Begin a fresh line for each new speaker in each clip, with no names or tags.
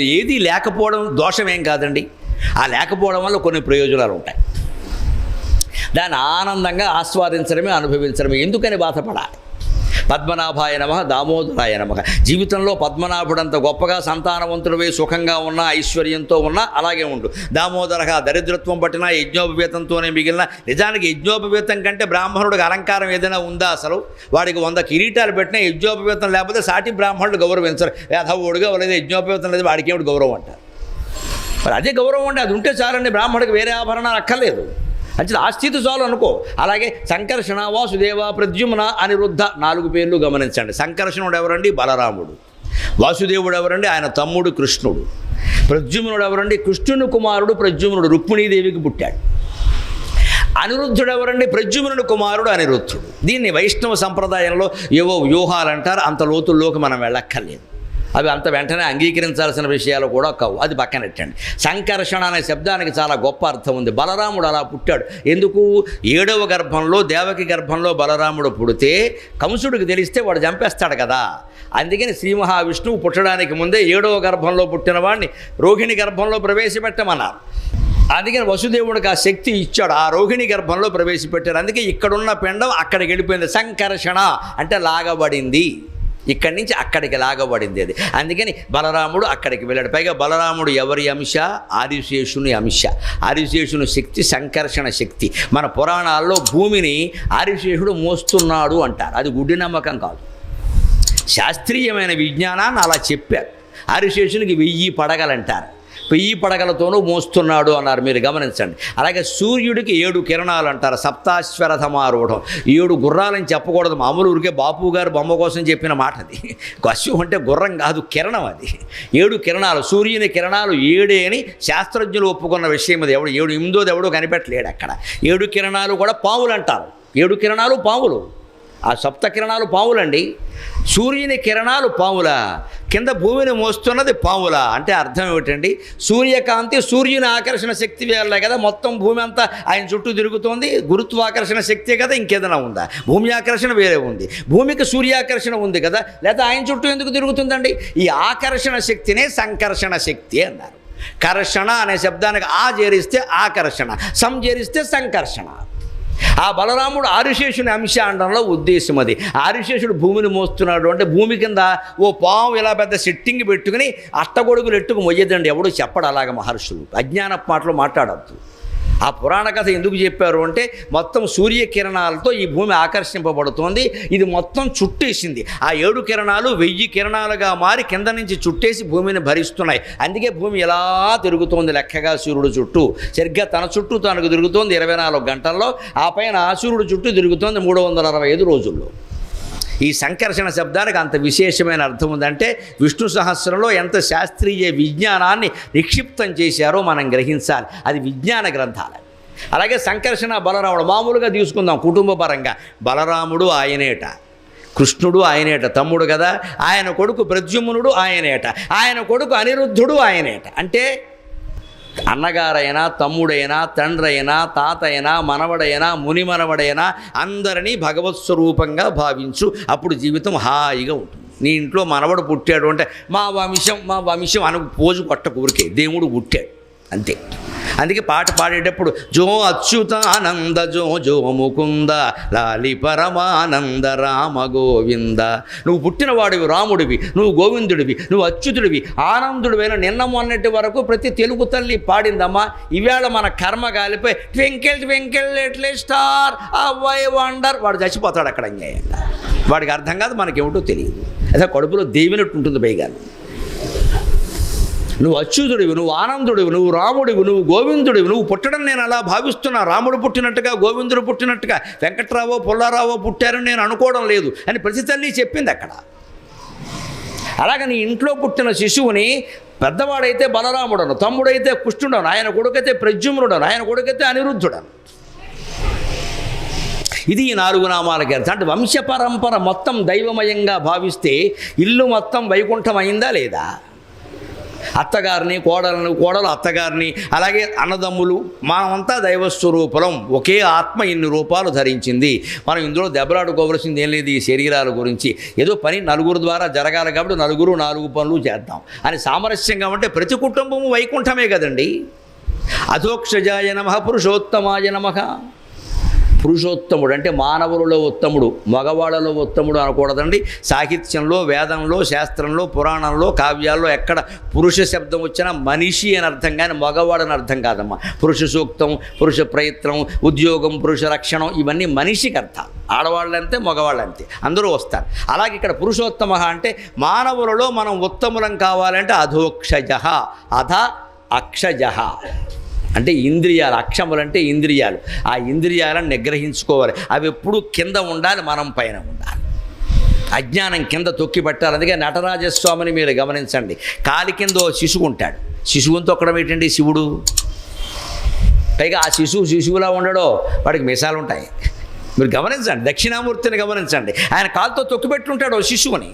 ఏది లేకపోవడం దోషమేం కాదండి. ఆ లేకపోవడం వల్ల కొన్ని ప్రయోజనాలు ఉంటాయి. దాన్ని ఆనందంగా ఆస్వాదించడమే, అనుభవించడమే. ఎందుకని బాధపడాలి? పద్మనాభాయ నమః, దామోదరాయ నమః. జీవితంలో పద్మనాభుడంత గొప్పగా సంతానవంతుడివై సుఖంగా ఉన్నా, ఐశ్వర్యంతో ఉన్నా అలాగే ఉండు. దామోదరగా దరిద్రత్వం పట్టినా, యజ్ఞోపవేతంతోనే మిగిలిన. నిజానికి యజ్ఞోపవేతం కంటే బ్రాహ్మణుడికి అలంకారం ఏదైనా ఉందా? అసలు వాడికి 100 కిరీటాలు పెట్టినా యజ్ఞోపవేతం లేకపోతే సాటి బ్రాహ్మణుడు గౌరవించరు. వేధవుడుగా లేదు, యజ్ఞోపవేతం లేదు, వాడికి ఏమిటి గౌరవం అంటారు. మరి అదే గౌరవం అంటే అది ఉంటే చాలండి. బ్రాహ్మణుడికి వేరే ఆభరణాలు అక్కర్లేదు. అంటే ఆ స్థితి చాలు అనుకో. అలాగే సంకర్షణ, వాసుదేవ, ప్రద్యుమ్న, అనిరుద్ధ 4 పేర్లు గమనించండి. సంకర్షణుడు ఎవరండి? బలరాముడు. వాసుదేవుడు ఎవరండి? ఆయన తమ్ముడు కృష్ణుడు. ప్రద్యుమ్నుడు ఎవరండి? కృష్ణుని కుమారుడు ప్రద్యుమ్నుడు, రుక్మిణీదేవికి పుట్టాడు. అనిరుద్ధుడు ఎవరండి? ప్రద్యుమ్నుని కుమారుడు అనిరుద్ధుడు. దీన్ని వైష్ణవ సంప్రదాయంలో ఏవో వ్యూహాలు అంటారు. అంత లోతుల్లోకి మనం వెళ్ళక్కర్లేదు. అవి అంత వెంటనే అంగీకరించాల్సిన విషయాలు కూడా కావు. అది పక్కనెట్టండి. సంకర్షణ అనే శబ్దానికి చాలా గొప్ప అర్థం ఉంది. బలరాముడు అలా పుట్టాడు. ఎందుకు? 7వ గర్భంలో, దేవకి గర్భంలో బలరాముడు పుడితే కంసుడికి తెలిస్తే వాడు చంపేస్తాడు కదా. అందుకని శ్రీ మహావిష్ణువు పుట్టడానికి ముందే 7వ గర్భంలో పుట్టిన వాడిని రోహిణి గర్భంలో ప్రవేశపెట్టమన్నారు. అందుకని వసుదేవుడికి ఆ శక్తి ఇచ్చాడు. ఆ రోహిణి గర్భంలో ప్రవేశపెట్టారు. అందుకే ఇక్కడున్న పిండం అక్కడికి వెళ్ళిపోయింది. సంకర్షణ అంటే లాగబడింది. ఇక్కడి నుంచి అక్కడికి లాగబడింది అది. అందుకని బలరాముడు అక్కడికి వెళ్ళాడు. పైగా బలరాముడు ఎవరి అంశ? ఆదిశేషుని అంశ. ఆదిశేషుని శక్తి సంకర్షణ శక్తి. మన పురాణాల్లో భూమిని ఆదిశేషుడు మోస్తున్నాడు అంటారు. అది గుడ్డి నమ్మకం కాదు. శాస్త్రీయమైన విజ్ఞానాన్ని అలా చెప్పారు. ఆదిశేషునికి 1000 పడగలంటారు. 1000 పడగలతోనూ మోస్తున్నాడు అన్నారు. మీరు గమనించండి. అలాగే సూర్యుడికి 7 కిరణాలు అంటారు. సప్తాశ్వరథమారూఢం. 7 గుర్రాలని చెప్పకూడదు. మామూలు ఊరికే బాపు గారు బొమ్మ కోసం చెప్పిన మాట అది. అశ్వం అంటే గుర్రం కాదు, కిరణం అది. 7 కిరణాలు. సూర్యుని కిరణాలు 7 అని శాస్త్రజ్ఞులు ఒప్పుకున్న విషయం అది. 8ోది ఎవడో కనిపెట్టలేడు అక్కడ. 7 కిరణాలు కూడా పావులు అంటారు. 7 కిరణాలు పావులు. ఆ సప్త కిరణాలు పావులండి. సూర్యుని కిరణాలు పావుల, కింద భూమిని మోస్తున్నది పావుల. అంటే అర్థం ఏమిటండి? సూర్యకాంతి సూర్యుని ఆకర్షణ శక్తి వల్లే కదా మొత్తం భూమి అంతా ఆయన చుట్టూ తిరుగుతోంది. గురుత్వాకర్షణ శక్తే కదా, ఇంకేదైనా ఉందా? భూమి ఆకర్షణ వేరే ఉంది, భూమికి సూర్యాకర్షణ ఉంది కదా, లేదా ఆయన చుట్టూ ఎందుకు తిరుగుతుందండి? ఈ ఆకర్షణ శక్తినే సంకర్షణ శక్తి అన్నారు. కర్షణ అనే శబ్దానికి ఆ చేరిస్తే ఆకర్షణ, సం చేరిస్తే సంకర్షణ. ఆ బలరాముడు ఆదిశేషుని అంశ అనడంలో ఉద్దేశం అది. ఆదిశేషుడు భూమిని మోస్తున్నాడు అంటే భూమి కింద ఓ పాము ఇలా పెద్ద సెట్టింగ్ పెట్టుకుని అట్టగొడుగులు ఎట్టుకు మొయ్యదండి. ఎవడు చెప్పడు అలాగ. మహర్షులు అజ్ఞానపు మాటలు మాట్లాడద్దు. ఆ పురాణ కథ ఎందుకు చెప్పారు అంటే మొత్తం సూర్యకిరణాలతో ఈ భూమి ఆకర్షింపబడుతోంది. ఇది మొత్తం చుట్టేసింది. ఆ 7 కిరణాలు 1000 కిరణాలుగా మారి కింద నుంచి చుట్టేసి భూమిని భరిస్తున్నాయి. అందుకే భూమి ఎలా తిరుగుతోంది లెక్కగా సూర్యుడు చుట్టూ. సరిగ్గా తన చుట్టూ తనకు తిరుగుతోంది 24 గంటల్లో. ఆ పైన సూర్యుడు చుట్టూ తిరుగుతోంది 365 రోజుల్లో. ఈ సంకర్షణ శబ్దానికి అంత విశేషమైన అర్థం ఉందంటే విష్ణు సహస్రంలో ఎంత శాస్త్రీయ విజ్ఞానాన్ని నిక్షిప్తం చేశారో మనం గ్రహించాలి. అది విజ్ఞాన గ్రంథాలు. అలాగే సంకర్షణ బలరాముడు మామూలుగా తీసుకుందాం కుటుంబ పరంగా. బలరాముడు ఆయనేట, కృష్ణుడు ఆయనేట, తమ్ముడు కదా. ఆయన కొడుకు ప్రద్యుమ్నుడు ఆయనేట, ఆయన కొడుకు అనిరుద్ధుడు ఆయనేట. అంటే అన్నగారైనా, తమ్ముడైనా, తండ్రైనా, తాతైనా, మనవడైనా, మునిమనవడైనా అందరినీ భగవత్ స్వరూపంగా భావించు. అప్పుడు జీవితం హాయిగా ఉంటుంది. నీ ఇంట్లో మనవడు పుట్టాడు అంటే మా వంశం అనకు పోజు కొట్టకు. ఊరికే దేవుడు పుట్టాడు అంతే. అందుకే పాట పాడేటప్పుడు జో అచ్యుతానంద జో జో ముకుంద లాలి పరమానంద రామ గోవింద. నువ్వు పుట్టినవాడివి రాముడివి, నువ్వు గోవిందుడివి, నువ్వు అచ్యుతుడివి, ఆనందుడివైన. నిన్న మొన్నటి వరకు ప్రతి తెలుగు తల్లి పాడిందమ్మా. ఈవేళ మన కర్మ గాలిపోయి twinkle twinkle little star why wonder. వాడు చచ్చిపోతాడు అక్కడ అన్యాయంగా. వాడికి అర్థం కాదు, మనకేమిటో తెలియదు. అదే కడుపులో దేవినట్టు ఉంటుంది పైగా. నువ్వు అచ్యుతుడివి, నువ్వు ఆనందుడివి, నువ్వు రాముడివి, నువ్వు గోవిందుడివి. నువ్వు పుట్టడం నేను అలా భావిస్తున్నా. రాముడు పుట్టినట్టుగా, గోవిందుడు పుట్టినట్టుగా, వెంకట్రావో పుల్లారావో పుట్టారని నేను అనుకోవడం లేదు అని ప్రతి తల్లి చెప్పింది అక్కడ. అలాగే నీ ఇంట్లో పుట్టిన శిశువుని పెద్దవాడైతే బలరాముడను, తమ్ముడైతే కృష్ణుడను, ఆయన కొడుకైతే ప్రద్యుమ్నుడను, ఆయన కొడుకైతే అనిరుద్ధుడను. ఇది ఈ 4 నామాలకి అర్థం. అంటే వంశపరంపర మొత్తం దైవమయంగా భావిస్తే ఇల్లు మొత్తం వైకుంఠం అయిందా లేదా? అత్తగారిని, కోడలు అత్తగారిని, అలాగే అన్నదమ్ములు, మనమంతా దైవస్వరూపులం. ఒకే ఆత్మ ఇన్ని రూపాలు ధరించింది. మనం ఇందులో దెబ్బలాడుకోవలసింది ఏం లేదు. ఈ శరీరాల గురించి ఏదో పని నలుగురు ద్వారా జరగాలి కాబట్టి నలుగురు 4 పనులు చేద్దాం అని సామరస్యంగా ఉంటే ప్రతి కుటుంబము వైకుంఠమే కదండి. అధోక్షజాయ నమః, పురుషోత్తమాయ నమః. పురుషోత్తముడు అంటే మానవులలో ఉత్తముడు, మగవాళ్ళలో ఉత్తముడు అనకూడదండి. సాహిత్యంలో, వేదంలో, శాస్త్రంలో, పురాణంలో, కావ్యాల్లో ఎక్కడ పురుష శబ్దం వచ్చినా మనిషి అని అర్థం, కానీ మగవాడని అర్థం కాదమ్మా. పురుష సూక్తం, పురుష ప్రయత్నం, ఉద్యోగం, పురుష రక్షణం, ఇవన్నీ మనిషికి అర్థం. ఆడవాళ్ళంతే, మగవాళ్ళంతే, అందరూ వస్తారు. అలాగే ఇక్కడ పురుషోత్తమ అంటే మానవులలో మనం ఉత్తములం కావాలంటే అధోక్షజ, అధ అక్షజ అంటే ఇంద్రియాలు. అక్షములంటే ఇంద్రియాలు. ఆ ఇంద్రియాలను నిగ్రహించుకోవాలి. అవి ఎప్పుడు కింద ఉండాలి, మనం పైన ఉండాలి. అజ్ఞానం కింద తొక్కి పెట్టాలి. అందుకే నటరాజస్వామిని మీరు గమనించండి. కాలి కింద శిశువు ఉంటాడు. శిశువుని తొక్కడం ఏంటండి? శివుడు. పైగా ఆ శిశువులా ఉండడో, వాడికి మీసాలు ఉంటాయి. మీరు గమనించండి, దక్షిణామూర్తిని గమనించండి. ఆయన కాలుతో తొక్కిపెట్టుంటాడు శిశువుని.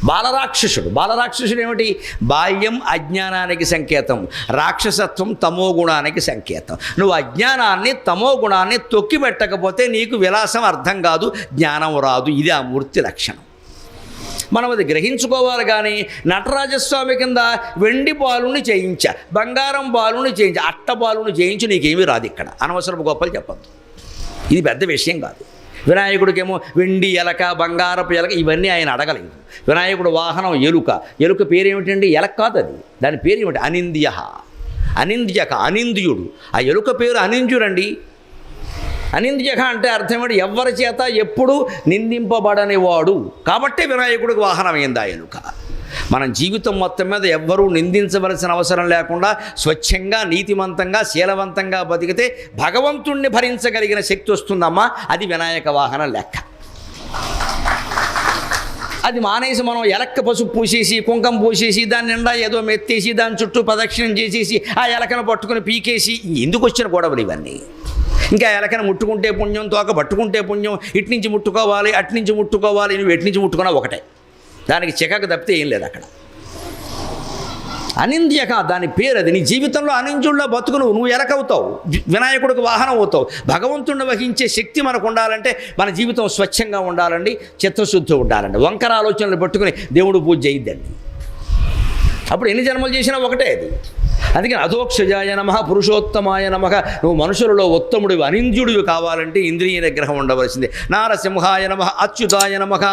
బాలరాక్షసుడు ఏమిటి? బాల్యం అజ్ఞానానికి సంకేతం, రాక్షసత్వం తమో గుణానికి సంకేతం. నువ్వు అజ్ఞానాన్ని, తమో గుణాన్ని తొక్కిపెట్టకపోతే నీకు విలాసం అర్థం కాదు, జ్ఞానం రాదు. ఇది ఆ మూర్తి లక్షణం. మనం అది గ్రహించుకోవాలి. కానీ నటరాజస్వామి కింద వెండి బాలుని చేయించా, బంగారం బాలుని చేయించా, అట్ట బాలుని చేయించి నీకేమీ రాదు. ఇక్కడ అనవసరపు గొప్పలు చెప్పద్దు. ఇది పెద్ద విషయం కాదు. వినాయకుడికేమో వెండి ఎలక, బంగారపు ఎలక, ఇవన్నీ ఆయన అడగలేదు. వినాయకుడు వాహనం ఎలుక. ఎలుక పేరేమిటండి? ఎలక కాదు అది. దాని పేరు ఏమిటి? అనింద్యక, అనింద్యుడు. ఆ ఎలుక పేరు అనింద్యుడండి. అనింద్యక అంటే అర్థం ఏమిటి? ఎవ్వరి చేత ఎప్పుడు నిందింపబడనివాడు. కాబట్టే వినాయకుడికి వాహనం అయింది ఆ ఎలుక. మన జీవితం మొత్తం మీద ఎవ్వరూ నిందించవలసిన అవసరం లేకుండా స్వచ్ఛంగా, నీతిమంతంగా, శీలవంతంగా బతికితే భగవంతుణ్ణి భరించగలిగిన శక్తి వస్తుందమ్మా. అది వినాయక వాహనం లెక్క. అది మానేసి మనం ఎలక్క పసుపు పూసేసి, కుంకం పూసేసి, దాని నిండా ఏదో మెత్తేసి, దాని చుట్టూ ప్రదక్షిణం చేసేసి, ఆ ఎలకను పట్టుకుని పీకేసి, ఎందుకు వచ్చిన గొడవలు ఇవన్నీ? ఇంకా ఎలకను ముట్టుకుంటే పుణ్యం, తోక పట్టుకుంటే పుణ్యం, ఇట్నుంచి ముట్టుకోవాలి, అట్నుంచి ముట్టుకోవాలి, నువ్వు ఎట్నుంచి ముట్టుకున్నా ఒకటే. దానికి చికాకు తప్పితే ఏం లేదు అక్కడ. అనింద్యక దాని పేరు అది. నీ జీవితంలో అనింద్యుల్లో బతుకు నువ్వు ఎలకవుతావు, వినాయకుడికి వాహనం అవుతావు. భగవంతుడిని వహించే శక్తి మనకు ఉండాలంటే మన జీవితం స్వచ్ఛంగా ఉండాలండి, చిత్తశుద్ధి ఉండాలండి. వంకర ఆలోచనలు పట్టుకుని దేవుడు పూజ చేయొద్దండి. అప్పుడు ఎన్ని జన్మలు చేసినా ఒకటే అది. అందుకని అధోక్షజాయ నమః, పురుషోత్తమాయ నమః. నువ్వు మనుషులలో ఉత్తముడివి, అనింద్యుడివి కావాలంటే ఇంద్రియ నిగ్రహం ఉండవలసిందే. నారసింహాయ నమః, అచ్యుతాయ నమః.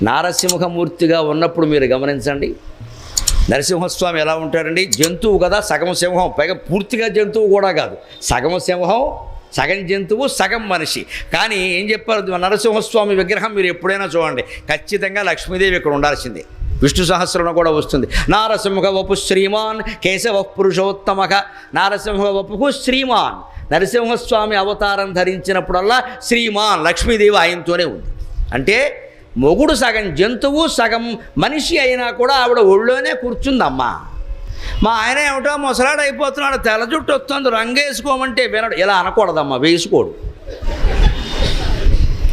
నారసింహమూర్తిగా ఉన్నప్పుడు మీరు గమనించండి, నరసింహస్వామి ఎలా ఉంటాడండి? జంతువు కదా, సగం సింహం, పైగా పూర్తిగా జంతువు కూడా కాదు, సగం సింహం, సగం జంతువు, సగం మనిషి. కానీ ఏం చెప్పారు? నరసింహస్వామి విగ్రహం మీరు ఎప్పుడైనా చూడండి, ఖచ్చితంగా లక్ష్మీదేవి ఇక్కడ ఉండాల్సిందే. విష్ణు సహస్రంలో కూడా వస్తుంది. నారసింహ వపు శ్రీమాన్ కేశవ పురుషోత్తమక. నారసింహ వపుకు శ్రీమాన్. నరసింహస్వామి అవతారం ధరించినప్పుడల్లా శ్రీమాన్, లక్ష్మీదేవి ఆయనతోనే ఉంది. అంటే మొగుడు సగం జంతువు, సగం మనిషి అయినా కూడా ఆవిడ ఒళ్ళోనే కూర్చుందమ్మా. మా ఆయన ఏమిటో ముసలాడు అయిపోతున్నాడు, తెల్ల జుట్టు వస్తుంది, రంగు వేసుకోమంటే వినడు. ఇలా అనకూడదమ్మా, వేసుకోడు.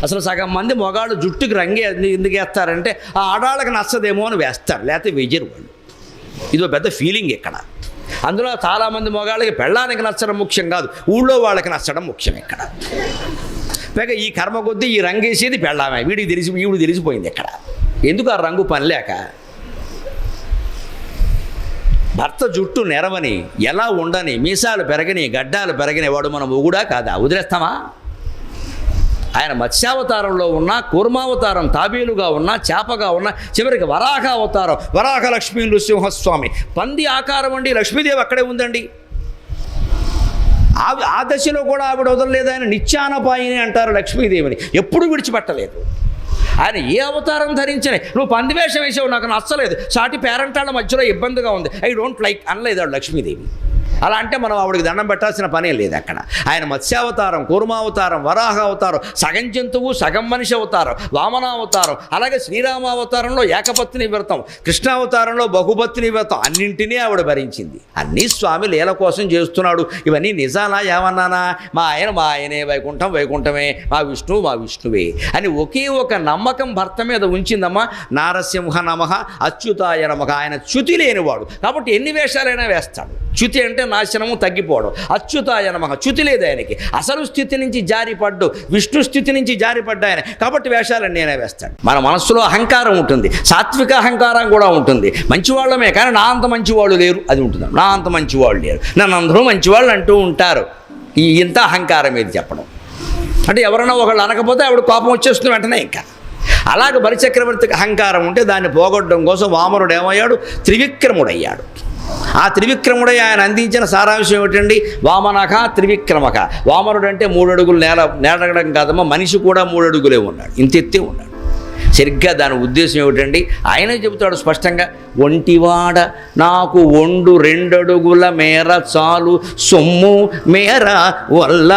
అసలు సగం మంది మొగాళ్ళు జుట్టుకి రంగు ఎందుకు వేస్తారంటే ఆ ఆడాళ్ళకి నచ్చదేమో అని వేస్తారు, లేకపోతే వెయ్యరు వాళ్ళు. ఇదో పెద్ద ఫీలింగ్ ఇక్కడ. అందులో చాలామంది మొగాళ్ళకి పెళ్ళానికి నచ్చడం ముఖ్యం కాదు, ఊళ్ళో వాళ్ళకి నచ్చడం ముఖ్యం ఇక్కడ. పైగా ఈ కర్మ కొద్దీ ఈ రంగు వేసేది పెళ్ళామే, ఈవిడికి తెలిసిపోయింది ఇక్కడ. ఎందుకు? ఆ రంగు పని లేక. భర్త జుట్టు నెరవని, ఎలా ఉండని, మీసాలు పెరగని, గడ్డాలు పెరగని వాడు మన మొగుడా కాదా? వదిలేస్తామా? ఆయన మత్స్యావతారంలో ఉన్న, కూర్మావతారం తాబేలుగా ఉన్న, చేపగా ఉన్న, చివరికి వరాహ అవతారం, వరాహ లక్ష్మీ నృసింహస్వామి, పంది ఆకారం అండి. లక్ష్మీదేవి అక్కడే ఉందండి. ఆ దశలో కూడా ఆవిడ వదలలేదు. ఆయన నిత్యానపాయిని అంటారు లక్ష్మీదేవిని, ఎప్పుడు విడిచిపెట్టలేదు. ఆయన ఏ అవతారం ధరించని, నువ్వు పందివేషం వేసావు, నాకు నచ్చలేదు, సాటి పేరెంటాళ్ళ మధ్యలో ఇబ్బందిగా ఉంది, ఐ డోంట్ లైక్ అనలేదు లక్ష్మీదేవి. అలా అంటే మనం ఆవిడకి దండం పెట్టాల్సిన పనే లేదు అక్కడ. ఆయన మత్స్యావతారం, కూర్మావతారం, వరాహ అవతారం, సగం జంతువు సగం మనిషి అవతారం, వామనావతారం, అలాగే శ్రీరామావతారంలో ఏకపత్ని వ్రతం, కృష్ణావతారంలో బహుపత్ని వ్రతం, అన్నింటినీ ఆవిడ భరించింది. అన్నీ స్వామి లీల కోసం చేస్తున్నాడు. ఇవన్నీ నిజాలా ఏమన్నానా? మా ఆయనే, వైకుంఠం వైకుంఠమే, మా విష్ణువే అని ఒకే ఒక నమ్మకం భర్త మీద ఉంచిందమ్మా. నారసింహ నమః, అచ్యుతాయ నమః. ఆయన చ్యుతి లేనివాడు కాబట్టి ఎన్ని వేషాలైనా వేస్తాడు. చ్యుతి అంటే నాశనము, తగ్గిపోవడం. అచ్యుతాయ నమః, చ్యుతి లేదు ఆయనకి. అసలు స్థితి నుంచి జారిపడ్డు, విష్ణు స్థితి నుంచి జారిపడ్డా ఆయన కాబట్టి వేషాలన్నీ నేనే వేస్తాడు. మన మనస్సులో అహంకారం ఉంటుంది, సాత్విక అహంకారం కూడా ఉంటుంది. మంచివాళ్ళమే కానీ నా అంత మంచివాళ్ళు లేరు అది ఉంటుంది. నా అంత మంచివాళ్ళు లేరు, నన్ను అందరూ మంచివాళ్ళు అంటూ ఉంటారు. ఇంత అహంకారం ఏది చెప్పడం అంటే ఎవరైనా ఒకళ్ళు అనకపోతే ఆవిడ కోపం వచ్చేస్తుంది వెంటనే. ఇంకా అలాగే బలిచక్రవర్తికి అహంకారం ఉంటే దాన్ని పోగొట్టడం కోసం వామనుడు ఏమయ్యాడు? త్రివిక్రముడయ్యాడు. ఆ త్రివిక్రముడై ఆయన అందించిన సారాంశం ఏమిటండి? వామనక త్రివిక్రమక. వామనుడు అంటే 3 అడుగులు నేడగడం కాదమ్మా, మనిషి కూడా 3 అడుగులే ఉన్నాడు, ఇంతెత్తే ఉన్నాడు. సరిగ్గా దాని ఉద్దేశం ఏమిటండి? ఆయనే చెబుతాడు స్పష్టంగా, ఒంటివాడ నాకు 2 అడుగుల మేర చాలు, సొమ్ము మేర వల్ల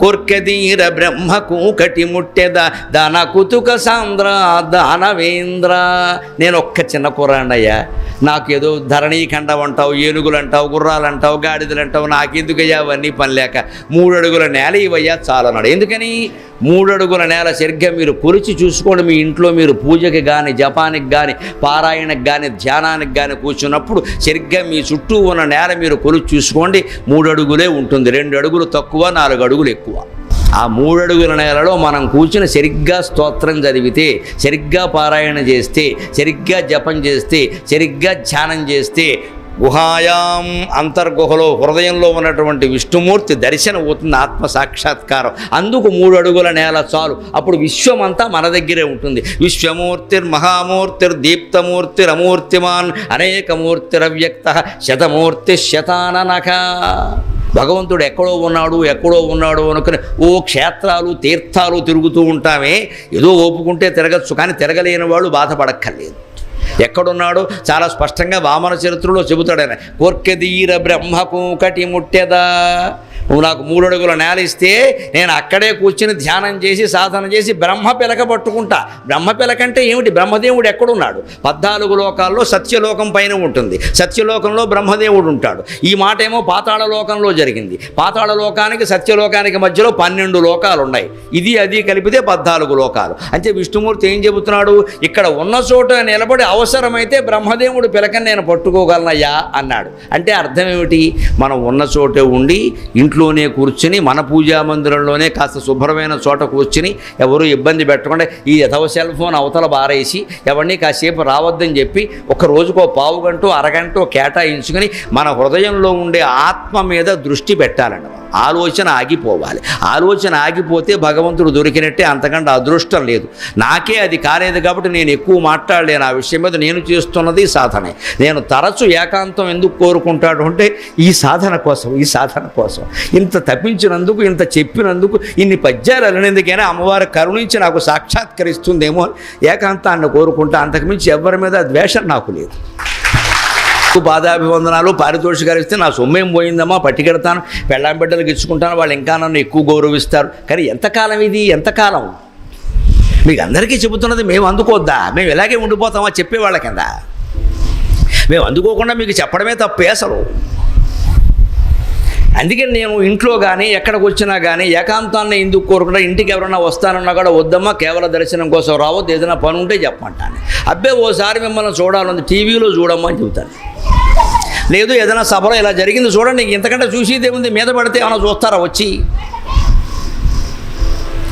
కొర్కెదీర బ్రహ్మకు కటి ముట్టెద దాన కుతుక సాంద్ర దానవేంద్ర. నేను ఒక్క చిన్న కుర్రాన్నయ్యా, నాకేదో ధరణీఖండం అంటావు, ఏనుగులు అంటావు, గుర్రాలు అంటావు, గాడిదలు అంటావు, నాకెందుకయ్యా అవన్నీ పని లేక 3 అడుగుల నేల ఇవయ్యా చాలన్నాడు. ఎందుకని? 3 అడుగుల నేల సరిగ్గా మీరు కొలిచి చూసుకోండి. మీ ఇంట్లో మీరు పూజకి కానీ, జపానికి కానీ, పారాయణకి కానీ, ధ్యానానికి కానీ కూర్చున్నప్పుడు సరిగ్గా మీ చుట్టూ ఉన్న నేల మీరు కొలిచి చూసుకోండి. 3 అడుగులే ఉంటుంది. 2 అడుగులు తక్కువ, 4 అడుగులు ఎక్కువ. ఆ 3 అడుగుల నేలలో మనం కూర్చుని సరిగ్గా స్తోత్రం చదివితే, సరిగ్గా పారాయణ చేస్తే, సరిగ్గా జపం చేస్తే, సరిగ్గా ధ్యానం చేస్తే గుహాయాం అంతర్గుహలో హృదయంలో ఉన్నటువంటి విష్ణుమూర్తి దర్శనం అవుతుంది, ఆత్మ సాక్షాత్కారం. అందుకు 3 అడుగుల నేల చాలు. అప్పుడు విశ్వమంతా మన దగ్గరే ఉంటుంది. విశ్వమూర్తిర్మహామూర్తిర్ దీప్తమూర్తిరమూర్తిమాన్ అనేకమూర్తిరవ్యక్త శతమూర్తి శతాననక. భగవంతుడు ఎక్కడో ఉన్నాడు అనుకుని క్షేత్రాలు తీర్థాలు తిరుగుతూ ఉంటామే. ఏదో ఓపుకుంటే తిరగచ్చు, కానీ తిరగలేని వాళ్ళు బాధపడక్కర్లేదు. ఎక్కడున్నాడో చాలా స్పష్టంగా వామన చరిత్రలో చెబుతాడు ఆయన. కోర్కెదీర బ్రహ్మకు కటి ముట్టెదా. నువ్వు నాకు 3 అడుగుల నేల ఇస్తే నేను అక్కడే కూర్చుని ధ్యానం చేసి సాధన చేసి బ్రహ్మ పిలక పట్టుకుంటా. బ్రహ్మ పిలకంటే ఏమిటి? బ్రహ్మదేవుడు ఎక్కడున్నాడు? 14 లోకాల్లో సత్యలోకం పైన ఉంటుంది. సత్యలోకంలో బ్రహ్మదేవుడు ఉంటాడు. ఈ మాట ఏమో పాతాళ లోకంలో జరిగింది. పాతాళ లోకానికి సత్యలోకానికి మధ్యలో 12 లోకాలు ఉన్నాయి. ఇది అది కలిపితే 14 లోకాలు. అంటే విష్ణుమూర్తి ఏం చెబుతున్నాడు? ఇక్కడ ఉన్న చోట నిలబడి అవసరమైతే బ్రహ్మదేవుడు పిలకని నేను పట్టుకోగలనయ్యా అన్నాడు. అంటే అర్థం ఏమిటి? మనం ఉన్న చోటే ఉండి ఇంట్లోనే కూర్చుని మన పూజా మందిరంలోనే కాస్త శుభ్రమైన చోట కూర్చుని ఎవరు ఇబ్బంది పెట్టకుండా ఈ యథవ సెల్ ఫోన్ అవతల బారేసి ఎవరిని కాసేపు రావద్దని చెప్పి ఒక రోజుకో పావు గంట అరగంట కేటాయించుకుని మన హృదయంలో ఉండే ఆత్మ మీద దృష్టి పెట్టాలండి. ఆలోచన ఆగిపోవాలి. ఆలోచన ఆగిపోతే భగవంతుడు దొరికినట్టే, అంతకంటే అదృష్టం లేదు. నాకే అది కాలేదు కాబట్టి నేను ఎక్కువ మాట్లాడలేను ఆ విషయం మీద. నేను చేస్తున్నది సాధనే. నేను తరచు ఏకాంతం ఎందుకు కోరుకుంటాడు అంటే ఈ సాధన కోసం. ఇంత తప్పించినందుకు, ఇంత చెప్పినందుకు, ఇన్ని పద్యాలు అలనేందుకైనా అమ్మవారు కరుణించి నాకు సాక్షాత్కరిస్తుందేమో ఏకాంతాన్ని కోరుకుంటా. అంతకుమించి ఎవరి మీద ద్వేషం నాకు లేదు. పాదాభివందనాలు పారితోషికాలు ఇస్తే నా సొమ్మేం పోయిందమ్మా, పట్టికెడతాను, పెళ్ళాం బిడ్డలకు ఇచ్చుకుంటాను, వాళ్ళు ఇంకా నన్ను ఎక్కువ గౌరవిస్తారు. కానీ ఎంతకాలం ఇది? ఎంతకాలం? మీకు అందరికీ చెబుతున్నది మేము అందుకోద్దా? మేము ఇలాగే ఉండిపోతామా చెప్పేవాళ్ళ కింద? మేము అందుకోకుండా మీకు చెప్పడమే తప్పే అసలు. అందుకని నేను ఇంట్లో కానీ ఎక్కడికి వచ్చినా కానీ ఏకాంతాన్ని ఎందుకు కోరుకుంటా? ఇంటికి ఎవరైనా వస్తానన్నా కూడా వద్దమ్మా, కేవల దర్శనం కోసం రావద్దు, ఏదైనా పని ఉంటే చెప్పంటాను. అబ్బే ఓసారి మిమ్మల్ని చూడాలని టీవీలో చూడమ్మా అని చెబుతాను. లేదు ఏదైనా సభలో ఇలా జరిగింది చూడండి, ఇంతకంటే చూసేదేముంది, మీద పడితే ఏమైనా చూస్తారా వచ్చి?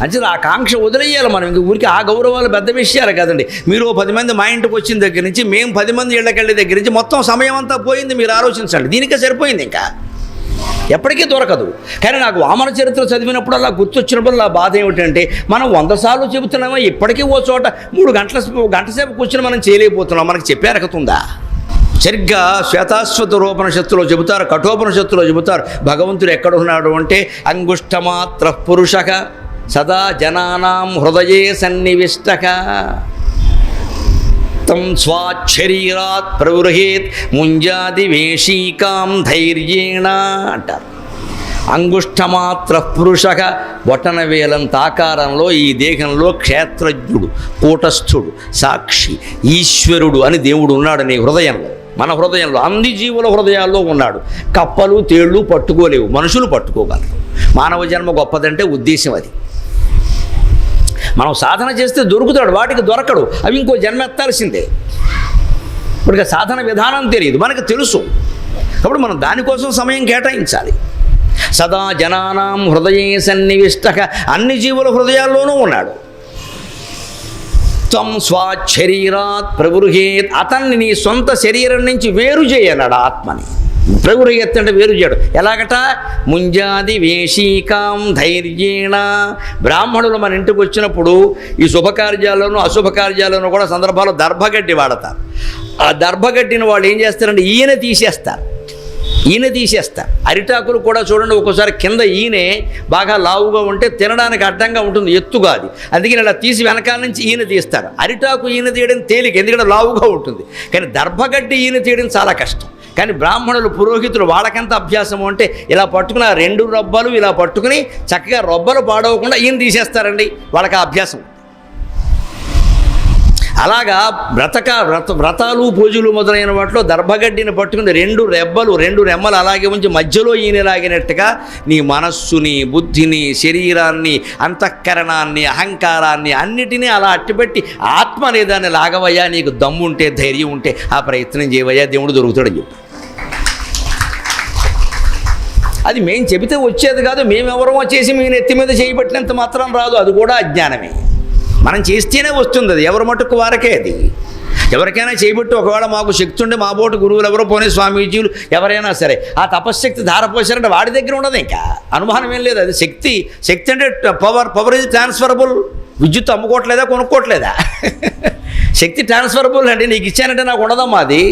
అంటే ఆ కాంక్ష వదిలేయాలి మనం. ఇంక ఊరికి ఆ గౌరవాలు పెద్ద విషయాలు కదండి. మీరు 10 మంది మా ఇంటికి వచ్చిన దగ్గర నుంచి, మేము 10 మంది ఇళ్ళకెళ్ళే దగ్గర నుంచి మొత్తం సమయం అంతా పోయింది. మీరు ఆలోచించండి, దీనికే సరిపోయింది, ఇంకా ఎప్పటికీ దొరకదు. కానీ నాకు వామన చరిత్ర చదివినప్పుడు అలా గుర్తొచ్చినప్పుడు అలా బాధ ఏమిటంటే, మనం 100 సార్లు చెబుతున్నామో ఇప్పటికీ ఓ చోట 3 గంట సేపు కూర్చొని మనం చేయలేకపోతున్నాం. మనకి చెప్పే అర్హతుందా? సరిగ్గా శ్వేతాశ్వతరోపనిషత్తులో చెబుతారు, కఠోపనిషత్తులో చెబుతారు, భగవంతుడు ఎక్కడున్నాడు అంటే అంగుష్టమాత్ర పురుషక సదా జనానాం హృదయే సన్నివిష్టక. తం స్వాశరీరాత్ ప్రవృహేత్ ముంజాదివేశీకాం ధైర్యేణ అంటారు. అంగుష్టమాత్ర పురుషక బొటన వేలంత ఆకారంలో ఈ దేహంలో క్షేత్రజ్ఞుడు, కూటస్థుడు, సాక్షి, ఈశ్వరుడు అని దేవుడు ఉన్నాడు నీ హృదయంలో, మన హృదయంలో, అన్ని జీవుల హృదయాల్లో ఉన్నాడు. కప్పలు తేళ్ళు పట్టుకోలేవు, మనుషులు పట్టుకోగలరు. మానవ జన్మ గొప్పదంటే ఉద్దేశం అది. మనం సాధన చేస్తే దొరుకుతాడు, వాటికి దొరకడు, అవి ఇంకో జన్మ ఎత్తాల్సిందే. ఇప్పుడు సాధన విధానం తెలియదు, మనకు తెలుసు. కాబట్టి మనం దానికోసం సమయం కేటాయించాలి. సదా జనానాం హృదయే సన్నివిష్టక, అన్ని జీవుల హృదయాల్లోనూ ఉన్నాడు. త్వం స్వాశరీరాత్ ప్రవృహేత్, అతన్ని నీ సొంత శరీరం నుంచి వేరు చేయన్నాడు ఆత్మని. ప్రవృహేత్ అంటే వేరు చేయడం ఎలాగట? ముంజాది వేశీకాం ధైర్యేణ. బ్రాహ్మణులు మన ఇంటికి వచ్చినప్పుడు ఈ శుభకార్యాలను అశుభకార్యాలను కూడా సందర్భాల్లో దర్భగడ్డి వాడతారు. ఆ దర్భగడ్డిని వాళ్ళు ఏం చేస్తారంటే ఈయన తీసేస్తారు. అరిటాకులు కూడా చూడండి, ఒక్కోసారి కింద ఈయనే బాగా లావుగా ఉంటే తినడానికి అడ్డంగా ఉంటుంది, ఎత్తుగా అది. అందుకని ఇలా తీసి వెనకాల నుంచి ఈయన తీస్తారు. అరిటాకు ఈయన తీయడం తేలిక, ఎందుకంటే లావుగా ఉంటుంది. కానీ దర్భగడ్డి ఈయన తీయడం చాలా కష్టం. కానీ బ్రాహ్మణులు, పురోహితులు వాళ్ళకెంత అభ్యాసము అంటే ఇలా పట్టుకుని ఆ 2 రొబ్బలు ఇలా పట్టుకుని చక్కగా రొబ్బలు పాడవకుండా ఈయన తీసేస్తారండి. వాళ్ళకి ఆ అభ్యాసం. అలాగా వ్రతాలు పూజలు మొదలైన వాటిలో దర్భగడ్డిని పట్టుకుని 2 రెబ్బలు 2 రెమ్మలు అలాగే ఉంచి మధ్యలో ఈయన లాగినట్టుగా నీ మనస్సుని, బుద్ధిని, శరీరాన్ని, అంతఃకరణాన్ని, అహంకారాన్ని అన్నిటినీ అలా అట్టిపెట్టి ఆత్మ అనేదాన్ని లాగవయ్యా. నీకు దమ్ము ఉంటే, ధైర్యం ఉంటే ఆ ప్రయత్నం చేయవయ్యా, దేవుడు దొరుకుతాడని చెప్పి. అది మేము చెబితే వచ్చేది కాదు, మేమెవరమో చేసి మీ నెత్తి మీద చేయబట్టినంత మాత్రం రాదు, అది కూడా అజ్ఞానమే. మనం చేస్తేనే వస్తుంది అది, ఎవరి మటుకు వారికే అది. ఎవరికైనా చేయబట్టి ఒకవేళ మాకు శక్తి ఉండే మా బోటు గురువులు ఎవరో పోనీ స్వామీజీలు ఎవరైనా సరే ఆ తపశ్శక్తి ధారపోసారంటే వాడి దగ్గర ఉండదు, ఇంకా అనుమానం ఏం లేదు. అది శక్తి అంటే పవర్ ఈజ్ ట్రాన్స్ఫరబుల్. విద్యుత్ అమ్ముకోవట్లేదా, కొనుక్కోవట్లేదా? శక్తి ట్రాన్స్ఫరబుల్ అండి. నీకు ఇచ్చానంటే నాకు ఉండదమ్మా అది.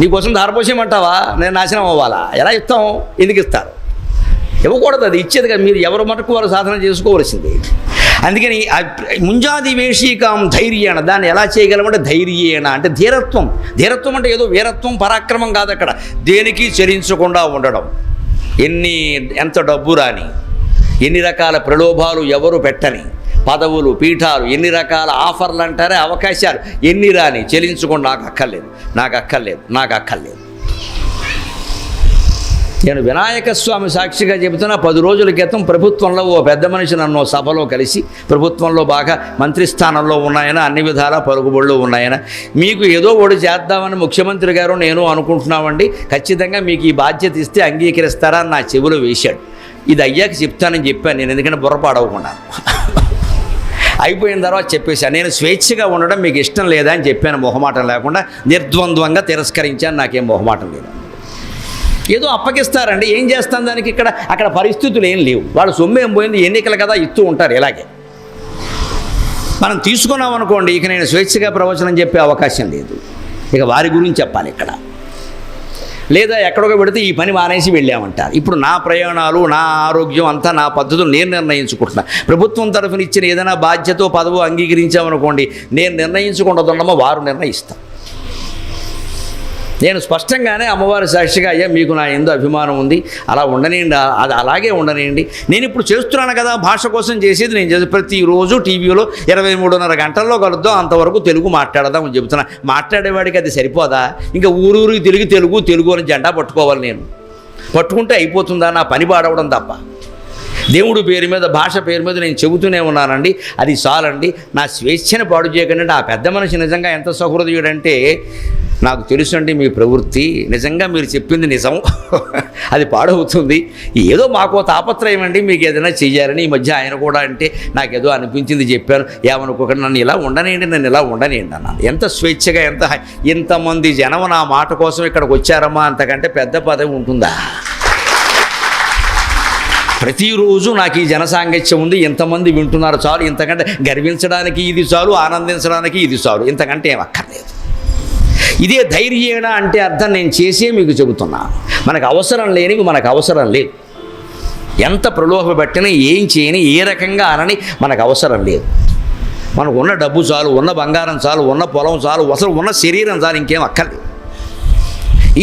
నీకోసం ధారపోసేయమంటావా? నేను నాశనం అవ్వాలా? ఎలా ఇస్తాం? ఎందుకు ఇస్తారు? ఇవ్వకూడదు, అది ఇచ్చేది కదా. మీరు ఎవరి మటుకు వారు సాధన చేసుకోవలసింది. అందుకని ముంజాది వేషీకాం ధైర్యేణ, దాన్ని ఎలా చేయగలమంటే ధైర్యేణ అంటే ధీరత్వం. ధీరత్వం అంటే ఏదో వీరత్వం, పరాక్రమం కాదు. అక్కడ దేనికి చరించకుండా ఉండడం. ఎంత డబ్బు రాని, ఎన్ని రకాల ప్రలోభాలు ఎవరు పెట్టని, పదవులు, పీఠాలు, ఎన్ని రకాల ఆఫర్లు అంటారే, అవకాశాలు ఎన్ని రాని, చెల్లించకుండా నాకు అక్కర్లేదు. నేను వినాయక స్వామి సాక్షిగా చెబుతున్నా, 10 రోజుల క్రితం ప్రభుత్వంలో ఓ పెద్ద మనిషి నన్ను సభలో కలిసి, ప్రభుత్వంలో బాగా మంత్రి స్థానంలో ఉన్నాయన, అన్ని విధాలా పరుగుబడులు ఉన్నాయన, మీకు ఏదో ఒకటి చేద్దామని ముఖ్యమంత్రి గారు నేను అనుకుంటున్నామండి, ఖచ్చితంగా మీకు ఈ బాధ్యత ఇస్తే అంగీకరిస్తారా అని నా చెవిలో వేశాడు. ఇది అయ్యాక చెప్తానని చెప్పాను నేను, ఎందుకంటే బుర్రపాడవకుండా. అయిపోయిన తర్వాత చెప్పేశాను, నేను స్వేచ్ఛగా ఉండడం మీకు ఇష్టం లేదా అని చెప్పాను, మొహమాటం లేకుండా నిర్ద్వంద్వంగా తిరస్కరించాను. నాకేం మొహమాటం లేదు. ఏదో అప్పగిస్తారండి, ఏం చేస్తాం దానికి? అక్కడ పరిస్థితులు ఏం లేవు. వాళ్ళు సొమ్ము ఏం పోయింది, ఎన్నికలు కదా ఇస్తూ ఉంటారు. ఇలాగే మనం తీసుకున్నాం అనుకోండి, ఇక నేను స్వేచ్ఛగా ప్రవచనం చెప్పే అవకాశం లేదు. ఇక వారి గురించి చెప్పాలి ఇక్కడ. లేదా ఎక్కడికో పెడితే ఈ పని మానేసి వెళ్ళామంటారు. ఇప్పుడు నా ప్రయాణాలు, నా ఆరోగ్యం అంతా నా పద్ధతులు నేను నిర్ణయించుకుంటున్నా. ప్రభుత్వం తరఫున ఇచ్చిన ఏదైనా బాధ్యత పదవు అంగీకరించామనుకోండి, నేను నిర్ణయించుకుంటుండమో వారు నిర్ణయిస్తాను. నేను స్పష్టంగానే అమ్మవారి సాక్షిగా, అయ్యా మీకు నా ఎందు అభిమానం ఉంది, అలా ఉండనియండి, అది అలాగే ఉండనియండి. నేను ఇప్పుడు చేస్తున్నాను కదా, భాష కోసం చేసేది నేను చేసి ప్రతిరోజు టీవీలో 23:30 గంటల్లో కలుద్దాం, అంతవరకు తెలుగు మాట్లాడదాం అని చెబుతున్నా. మాట్లాడేవాడికి అది సరిపోదా? ఇంకా ఊరూరికి తెలుగు అని జెండా పట్టుకోవాలి. నేను పట్టుకుంటే అయిపోతుందా? నా పని పాడవడం తప్ప. దేవుడు పేరు మీద, భాష పేరు మీద నేను చెబుతూనే ఉన్నానండి, అది చాలండి. నా స్వేచ్ఛను పాడు చేయకండి. ఆ పెద్ద మనిషి నిజంగా ఎంత సహృదయుడంటే, నాకు తెలుసండి మీ ప్రవృత్తి, నిజంగా మీరు చెప్పింది నిజం, అది పాడవుతుంది. ఏదో మాకో తాపత్రయం అండి, మీకు ఏదైనా చెయ్యాలని. ఈ మధ్య ఆయన కూడా అంటే నాకేదో అనిపించింది చెప్పాను, ఏమనుకోకండి, నన్ను ఇలా ఉండనియండి అన్నాను. ఎంత స్వేచ్ఛగా, ఇంతమంది జనం నా మాట కోసం ఇక్కడికి వచ్చారమ్మా, అంతకంటే పెద్ద పదవి ఉంటుందా? ప్రతిరోజు నాకు ఈ జనసాంగత్యం ఉంది, ఇంతమంది వింటున్నారు చాలు. ఇంతకంటే గర్వించడానికి ఇది చాలు, ఆనందించడానికి ఇది చాలు, ఇంతకంటే ఏం అక్కర్లేదు. ఇదే ధైర్యేణ అంటే అర్థం నేను చేసే మీకు చెబుతున్నా. మనకు అవసరం లేనివి మనకు అవసరం లేదు. ఎంత ప్రలోభ పెట్టినా, ఏం చేయని, ఏ రకంగా అనని మనకు అవసరం లేదు. మనకు ఉన్న డబ్బు చాలు, ఉన్న బంగారం చాలు, ఉన్న పొలం చాలు, అసలు ఉన్న శరీరం చాలు, ఇంకేం అక్కర్లేదు.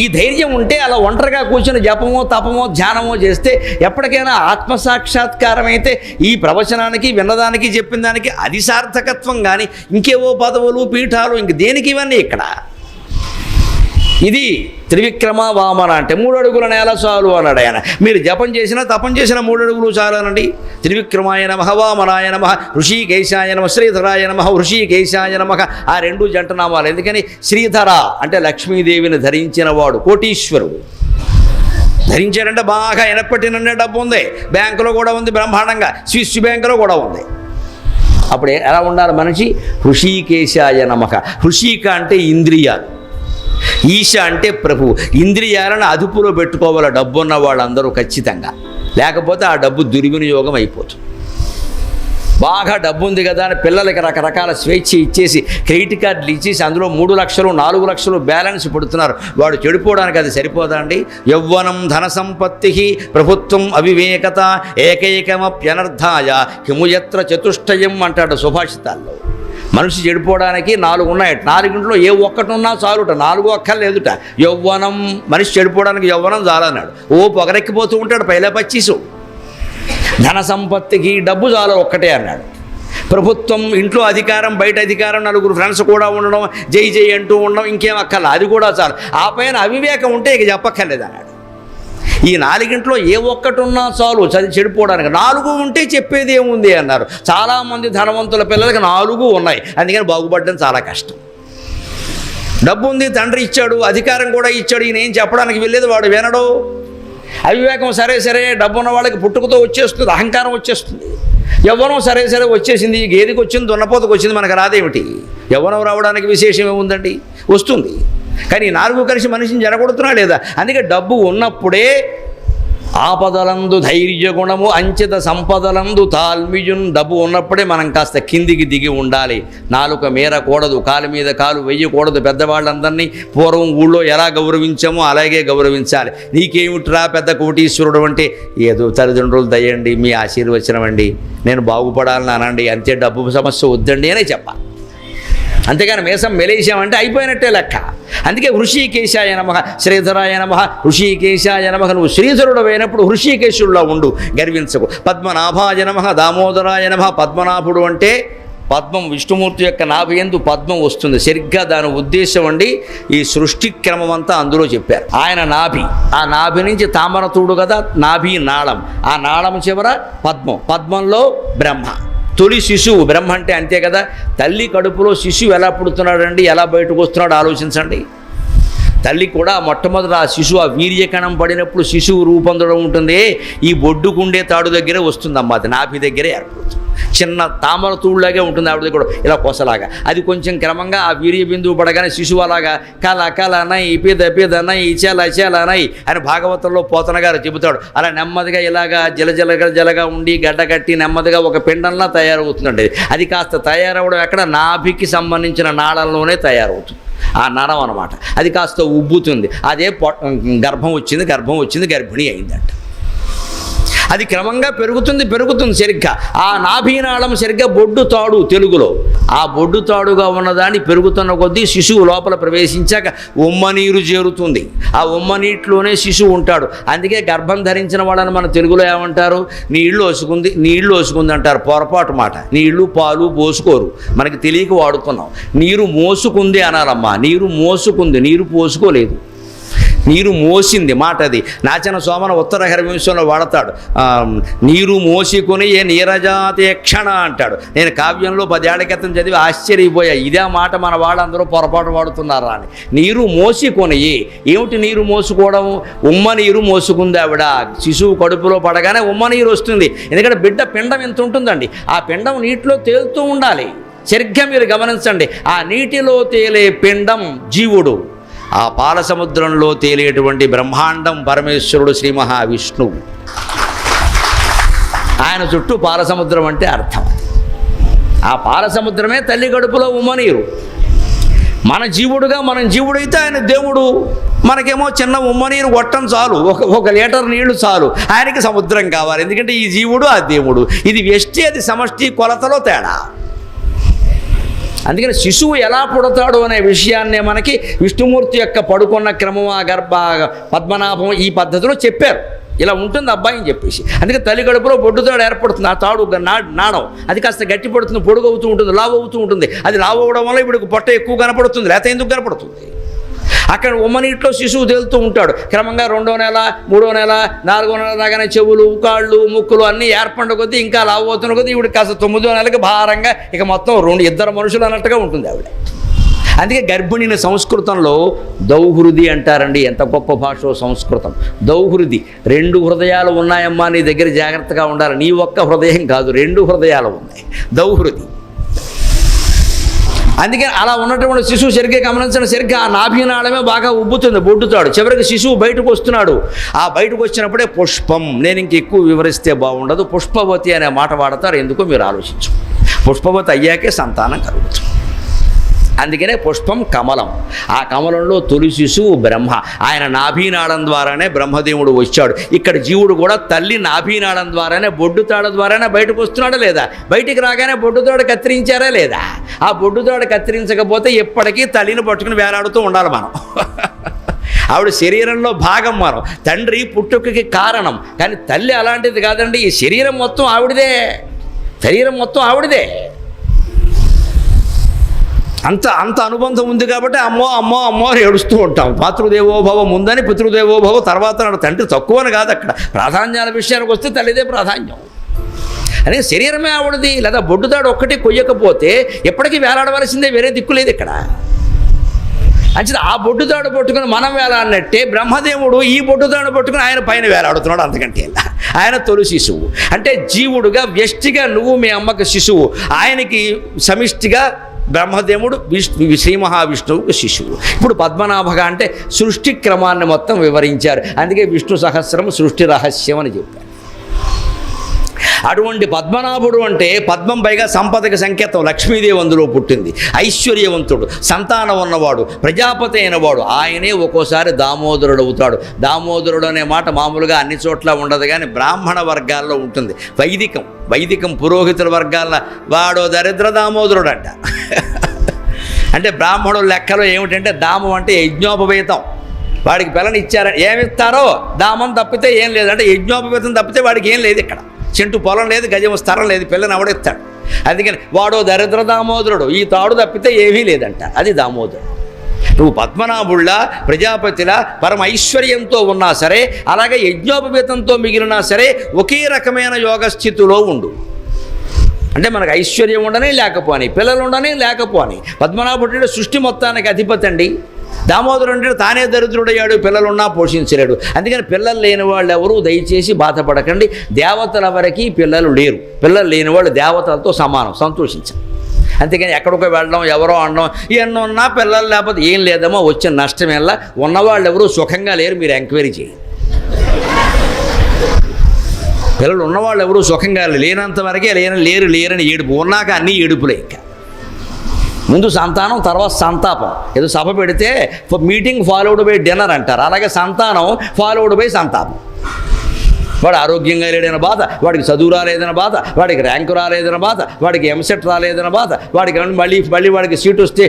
ఈ ధైర్యం ఉంటే అలా ఒంటరిగా కూర్చొని జపమో తపమో ధ్యానమో చేస్తే ఎప్పటికైనా ఆత్మసాక్షాత్కారం అయితే ఈ ప్రవచనానికి విన్నదానికి చెప్పిన దానికి అది సార్థకత్వం. కానీ ఇంకేవో పదవులు పీఠాలు ఇంక దేనికి ఇవన్నీ ఇక్కడ. ఇది త్రివిక్రమ వామన అంటే 3 అడుగుల నేల చాలు అన్నాడు ఆయన. మీరు జపం చేసినా తపం చేసిన 3 అడుగులు చాలు అనండి. త్రివిక్రమాయ నమః వామనాయ నమః ఋషికేశాయ నమః శ్రీధరాయ నమః ఋషికేశాయ నమః. ఆ 2 జంట నామాలు. ఎందుకని శ్రీధర అంటే లక్ష్మీదేవిని ధరించిన వాడు, కోటీశ్వరుడు. ధరించాడంటే బాగా ఎనప్పటినంటే డబ్బు ఉంది, బ్యాంకులో కూడా ఉంది బ్రహ్మాండంగా, స్విస్ బ్యాంకులో కూడా ఉంది. అప్పుడు ఎలా ఉండాలి మనిషి? ఋషికేశాయ నమః. ఋషిక అంటే ఇంద్రియాలు, ఈశ అంటే ప్రభు. ఇంద్రియాలను అదుపులో పెట్టుకోవాలి డబ్బు ఉన్న వాళ్ళందరూ ఖచ్చితంగా. లేకపోతే ఆ డబ్బు దుర్వినియోగం అయిపోతుంది. బాగా డబ్బు ఉంది కదా అని పిల్లలకి రకరకాల స్వేచ్ఛ ఇచ్చేసి క్రెడిట్ కార్డులు ఇచ్చేసి అందులో 3 లక్షలు 4 లక్షలు బ్యాలెన్స్ పెడుతున్నారు. వాడు చెడిపోవడానికి అది సరిపోదా అండి? యవ్వనం ధన సంపత్తి ప్రభుత్వం అవివేకత ఏకైకమప్యనర్థాయ కిముయత్ర చతుష్టయం అంటాడు సుభాషితాల్లో. మనిషి చెడిపోవడానికి 4 ఉన్నాయి. 4 ఏ ఒక్కటి ఉన్నా చాలుట, 4 అక్కర్లేదుట. యవ్వనం, మనిషి చెడిపోవడానికి యవ్వనం చాలన్నాడు. పొగరెక్కిపోతూ ఉంటాడు పైలపచ్చీసు. ధన సంపత్తికి డబ్బు చాలు ఒక్కటే అన్నాడు. ప్రభుత్వం, ఇంట్లో అధికారం, బయట అధికారం, 4 ఫ్రెండ్స్ కూడా ఉండడం, జై జై అంటూ ఉండడం, ఇంకేం అక్కర్లా, అది కూడా చాలు. ఆ పైన అవివేకం ఉంటే ఇక చెప్పక్కర్లేదు అన్నాడు. ఈ 4 ఏ ఒక్కటి ఉన్నా చాలు చెడిపోవడానికి. 4 ఉంటే చెప్పేది ఏముంది అన్నారు. చాలామంది ధనవంతుల పిల్లలకి 4 ఉన్నాయి, అందుకని బాగుపడడం చాలా కష్టం. డబ్బు ఉంది, తండ్రి ఇచ్చాడు, అధికారం కూడా ఇచ్చాడు, ఈయన ఏం చెప్పడానికి వెళ్ళేది, వాడు వినడు. అవివేకం సరే డబ్బు ఉన్న వాళ్ళకి పుట్టుకతో వచ్చేస్తుంది, అహంకారం వచ్చేస్తుంది. యవ్వనం సరే వచ్చేసింది, గేదెకి వచ్చింది, దున్నపోతకు వచ్చింది, మనకు రాదేమిటి? యవ్వనం రావడానికి విశేషం ఏముందండి? వస్తుంది. కానీ 4 కలిసి మనిషిని జరగొడుతున్నా లేదా? అందుకే డబ్బు ఉన్నప్పుడే ఆపదలందు ధైర్య గుణము అంచిత సంపదలందు తాల్మియున్. డబ్బు ఉన్నప్పుడే మనం కాస్త కిందికి దిగి ఉండాలి. నాలుక మేరకూడదు, కాలు మీద కాలు వెయ్యకూడదు. పెద్దవాళ్ళందరినీ పూర్వం ఊళ్ళో ఎలా గౌరవించామో అలాగే గౌరవించాలి. నీకేమిట్రా పెద్ద కోటీశ్వరుడు అంటే, ఏదో తల్లిదండ్రులు దయండి, మీ ఆశీర్వచనం అండి, నేను బాగుపడాలని అనండి, అంతే, డబ్బు సమస్య వద్దండి అనే చెప్పాలి. అంతేగాని మేసం మెలేసామంటే అయిపోయినట్టే లెక్క. అందుకే హృషికేశాయ నమః శ్రీధరాయ నమః హృషికేశాయ నమః. నువ్వు శ్రీధరుడు అయినప్పుడు హృషికేశుడిలో ఉండు, గర్వించకు. పద్మనాభాయ నమః దామోదరాయ నమః. పద్మనాభుడు అంటే పద్మం, విష్ణుమూర్తి యొక్క నాభియందు పద్మం వస్తుంది. సరిగ్గా దాని ఉద్దేశం అండి ఈ సృష్టి క్రమం అంతా అందులో చెప్పారు. ఆయన నాభి, ఆ నాభి నుంచి తామరతూడు కదా నాభి నాళం, ఆ నాళం చివర పద్మం, పద్మంలో బ్రహ్మ. తొలి శిశువు బ్రహ్మ అంటే అంతే కదా. తల్లి కడుపులో శిశువు ఎలా పుడుతున్నాడండి, ఎలా బయటకు వస్తున్నాడో ఆలోచించండి. తల్లి కూడా మొట్టమొదట ఆ శిశువు, ఆ వీర్యకణం పడినప్పుడు శిశువు రూపొందడం ఉంటుంది. ఈ బొడ్డుకుండే తాడు దగ్గరే వస్తుందమ్మా, అది నాభి దగ్గరే ఏర్పడుతుంది. చిన్న తామర తూళ్ళలాగే ఉంటుంది ఆవిడ దగ్గర, ఇలా కొసలాగా. అది కొంచెం క్రమంగా ఆ వీర్య బిందువు పడగానే శిశువు అలాగా కలనై పిదనై ఇచేలనై అని భాగవతంలో పోతన గారు చెబుతాడు. అలా నెమ్మదిగా ఇలాగా జలగా ఉండి గడ్డకట్టి నెమ్మదిగా ఒక పిండంలా తయారవుతుందండి. అది కాస్త తయారవడం ఎక్కడ? నాభికి సంబంధించిన నాళంలోనే తయారవుతుంది. ఆ నరం అనమాట. అది కాస్త ఉబ్బుతుంది. అదే గర్భం వచ్చింది, గర్భిణీ అయిందంట. అది క్రమంగా పెరుగుతుంది సరిగ్గా. ఆ నాభీనాళం సరిగ్గా బొడ్డు తాడు తెలుగులో. ఆ బొడ్డు తాడుగా ఉన్నదాన్ని పెరుగుతున్న కొద్దీ శిశువు లోపల ప్రవేశించాక ఉమ్మ నీరు చేరుతుంది. ఆ ఉమ్మ నీటిలోనే శిశువు ఉంటాడు. అందుకే గర్భం ధరించిన వాళ్ళని మన తెలుగులో ఏమంటారు? నీళ్లు వసుకుంది అంటారు. పొరపాటు మాట. నీళ్లు పాలు పోసుకోరు, మనకి తెలియక వాడుతున్నాం. నీరు మోసుకుంది అనాలమ్మా. నీరు మోసుకుంది, నీరు పోసుకోలేదు. నీరు మోసింది మాట అది. నాచన సోమన ఉత్తర హరివంశంలో వాడతాడు. నీరు మోసుకుని ఏ నీరజాతి క్షణ అంటాడు. నేను కావ్యంలో 10 ఏళ్ల క్రితం చదివి ఆశ్చర్యపోయా, ఇదే మాట మన వాళ్ళందరూ పొరపాటు వాడుతున్నారా అని. నీరు మోసుకొని, ఏమిటి నీరు మోసుకోవడం? ఉమ్మ నీరు మోసుకుంది ఆవిడ. శిశువు కడుపులో పడగానే ఉమ్మ నీరు వస్తుంది. ఎందుకంటే బిడ్డ పిండం ఎంత ఉంటుందండి, ఆ పిండం నీటిలో తేలుతూ ఉండాలి. సరిగ్గా మీరు గమనించండి. ఆ నీటిలో తేలే పిండం జీవుడు, ఆ పాల సముద్రంలో తేలేటువంటి బ్రహ్మాండం పరమేశ్వరుడు శ్రీ మహావిష్ణువు. ఆయన చుట్టూ పాలసముద్రం అంటే అర్థం. ఆ పాలసముద్రమే తల్లి కడుపులో ఉమ్మనీరు. మన జీవుడుగా మనం జీవుడైతే ఆయన దేవుడు. మనకేమో చిన్న ఉమ్మనీరు గొట్టం చాలు, ఒక లీటర్ నీళ్లు చాలు. ఆయనకి సముద్రం కావాలి. ఎందుకంటే ఈ జీవుడు ఆ దేవుడు. ఇది వ్యష్టి, అది సమష్టి, కొలతలో తేడా. అందుకని శిశువు ఎలా పుడతాడు అనే విషయాన్నే మనకి విష్ణుమూర్తి యొక్క పడుకున్న క్రమం, ఆ గర్భ పద్మనాభం ఈ పద్ధతిలో చెప్పారు. ఇలా ఉంటుంది అబ్బాయి అని చెప్పేసి. అందుకే తల్లి కడుపులో బొడ్డుతాడు ఏర్పడుతుంది. ఆ తాడు నాడం అది కాస్త గట్టి పడుతుంది, పొడుగు అవుతూ ఉంటుంది, లావు అవుతూ ఉంటుంది. అది లావు అవ్వడం వల్ల ఇప్పుడు పొట్ట ఎక్కువ కనపడుతుంది, లేకపోతే ఎందుకు కనపడుతుంది? అక్కడ ఉమ్మనీటిలో శిశువు తేలుతూ ఉంటాడు. క్రమంగా 2వ నెల, 3వ నెల, 4వ నెల దాకానే చెవులు, కాళ్ళు, ముక్కులు అన్నీ ఏర్పడిన కొద్దీ ఇంకా లావు అవుతున్న కొద్దీ ఇవిడ కాస్త 9వ నెలకి భారంగా ఇక మొత్తం 2 మనుషులు అన్నట్టుగా ఉంటుంది ఆవిడ. అందుకే గర్భిణిని సంస్కృతంలో దౌహృది అంటారండి. ఎంత గొప్ప భాషో సంస్కృతం. దౌహృది, 2 హృదయాలు ఉన్నాయమ్మా నీ దగ్గర, జాగ్రత్తగా ఉండాలి. నీ ఒక్క హృదయం కాదు, 2 హృదయాలు ఉన్నాయి. దౌహృది. అందుకని అలా ఉన్నటువంటి శిశువు సరిగ్గా గమనించడం, సరిగ్గా ఆ నాభినాళమే బాగా ఉబ్బుతుంది, బొడ్డుతాడు. చివరికి శిశువు బయటకు వస్తున్నాడు. ఆ బయటకు వచ్చినప్పుడే పుష్పం. నేను ఇంక ఎక్కువ వివరిస్తే బాగుండదు. పుష్పవతి అనే మాట వాడతారు. ఎందుకో మీరు ఆలోచించు. పుష్పవతి అయ్యాకే సంతానం కలుగుతుంది. అందుకనే పుష్పం కమలం. ఆ కమలంలో తొలి శిశువు బ్రహ్మ. ఆయన నాభీనాళం ద్వారానే బ్రహ్మదేవుడు వచ్చాడు. ఇక్కడ జీవుడు కూడా తల్లి నాభీనాళం ద్వారానే, బొడ్డుతాడు ద్వారానే బయటకు వస్తున్నాడా లేదా? బయటికి రాగానే బొడ్డుతాడు కత్తిరించారా లేదా? ఆ బొడ్డుతాడు కత్తిరించకపోతే ఎప్పటికీ తల్లిని పట్టుకుని వేలాడుతూ ఉండాలి మనం. ఆవిడ శరీరంలో భాగం మనం. తండ్రి పుట్టుకకి కారణం, కానీ తల్లి అలాంటిది కాదండి. ఈ శరీరం మొత్తం ఆవిడదే, శరీరం మొత్తం ఆవిడదే. అంత అనుబంధం ఉంది కాబట్టి అమ్మో అమ్మో అమ్మో అని ఏడుస్తూ ఉంటాం. మాతృదేవోభవ ముందని పితృదేవోభవ తర్వాత నాడు. తండ్రి తక్కువని కాదు. అక్కడ ప్రాధాన్యాల విషయానికి వస్తే తల్లిదే ప్రాధాన్యం. అదే శరీరమే ఆవిడది. లేదా బొడ్డుతాడు ఒక్కటి కొయ్యకపోతే ఎప్పటికీ వేలాడవలసిందే, వేరే దిక్కు లేదు ఇక్కడ. అంటే ఆ బొడ్డుతాడు పట్టుకుని మనం వేలాడినట్టే బ్రహ్మదేవుడు ఈ బొడ్డుతాడు పట్టుకుని ఆయన పైన వేలాడుతున్నాడు. అంతకంటే ఆయన తొలి శిశువు. అంటే జీవుడుగా, వ్యష్టిగా నువ్వు మీ అమ్మకు శిశువు, ఆయనకి సమిష్టిగా బ్రహ్మదేవుడు శ్రీ మహావిష్ణువుకు శిశువు. ఇప్పుడు పద్మనాభగా అంటే సృష్టి క్రమాన్ని మొత్తం వివరించారు. అందుకే విష్ణు సహస్రం సృష్టి రహస్యం అని చెప్పారు. అటువంటి పద్మనాభుడు అంటే పద్మం పైగా సంపదకి సంకేతం. లక్ష్మీదేవి అందులో పుట్టింది. ఐశ్వర్యవంతుడు, సంతానం ఉన్నవాడు, ప్రజాపతి అయినవాడు. ఆయనే ఒక్కోసారి దామోదరుడు అవుతాడు. దామోదరుడు అనే మాట మామూలుగా అన్ని చోట్ల ఉండదు, కానీ బ్రాహ్మణ వర్గాల్లో ఉంటుంది. వైదికం పురోహితుల వర్గాల్లో వాడో దరిద్ర దామోదరుడు అంట. అంటే బ్రాహ్మణుల లెక్కలో ఏమిటంటే దామం అంటే యజ్ఞోపవేతం. వాడికి పిల్లని ఇచ్చారని ఏమిస్తారో దామం తప్పితే ఏం లేదు. అంటే యజ్ఞోపవేతం తప్పితే వాడికి ఏం లేదు. ఇక్కడ చెంటు పొలం లేదు, గజం స్థలం లేదు, పిల్లని అవడెత్తాడు. అందుకని వాడో దరిద్ర దామోదరుడు, ఈ తాడు తప్పితే ఏమీ లేదంట. అది దామోదరుడు. నువ్వు పద్మనాభుళ్ళ, ప్రజాపతిలా పరమ ఐశ్వర్యంతో ఉన్నా సరే, అలాగే యజ్ఞోపవేతంతో మిగిలినా సరే ఒకే రకమైన యోగస్థితిలో ఉండు. అంటే మనకు ఐశ్వర్యం ఉండని లేకపోని, పిల్లలు ఉండని లేకపోని. పద్మనాభుడు సృష్టి మొత్తానికి అధిపతి అండి. దామోదరుడు అంటే తానే దరిద్రుడయ్యాడు, పిల్లలున్నా పోషించలేడు. అందుకని పిల్లలు లేని వాళ్ళు ఎవరు దయచేసి బాధపడకండి. దేవతల వరకు పిల్లలు లేరు. పిల్లలు లేని వాళ్ళు దేవతలతో సమానం, సంతోషించండి. అంతేకాని ఎక్కడికో వెళ్ళడం, ఎవరో అనడం, ఎన్నున్నా పిల్లలు లేకపోతే ఏం లేదమ్మా, వచ్చిన నష్టం ఎలా. ఉన్నవాళ్ళు ఎవరు సుఖంగా లేరు, మీరు ఎంక్వైరీ చేయండి. పిల్లలు ఉన్నవాళ్ళు ఎవరు సుఖంగా లేనంత వరకే లేరని ఏడుపు. ఉన్నాక అన్నీ ఏడుపులే. ఇంకా ముందు సంతానం, తర్వాత సంతాపం. ఏదో సభ పెడితే మీటింగ్ ఫాలోడ్ బై డిన్నర్ అంటారు. అలాగే సంతానం ఫాలోడ్ బై సంతాపం. వాడు ఆరోగ్యంగా లేడైన బాధ, వాడికి చదువు రాలేదన్న బాధ, వాడికి ర్యాంకు రాలేదన్న బాధ, వాడికి ఎంసెట్ రాలేదన్న బాధ, వాడికి మళ్ళీ వాడికి సీట్ వస్తే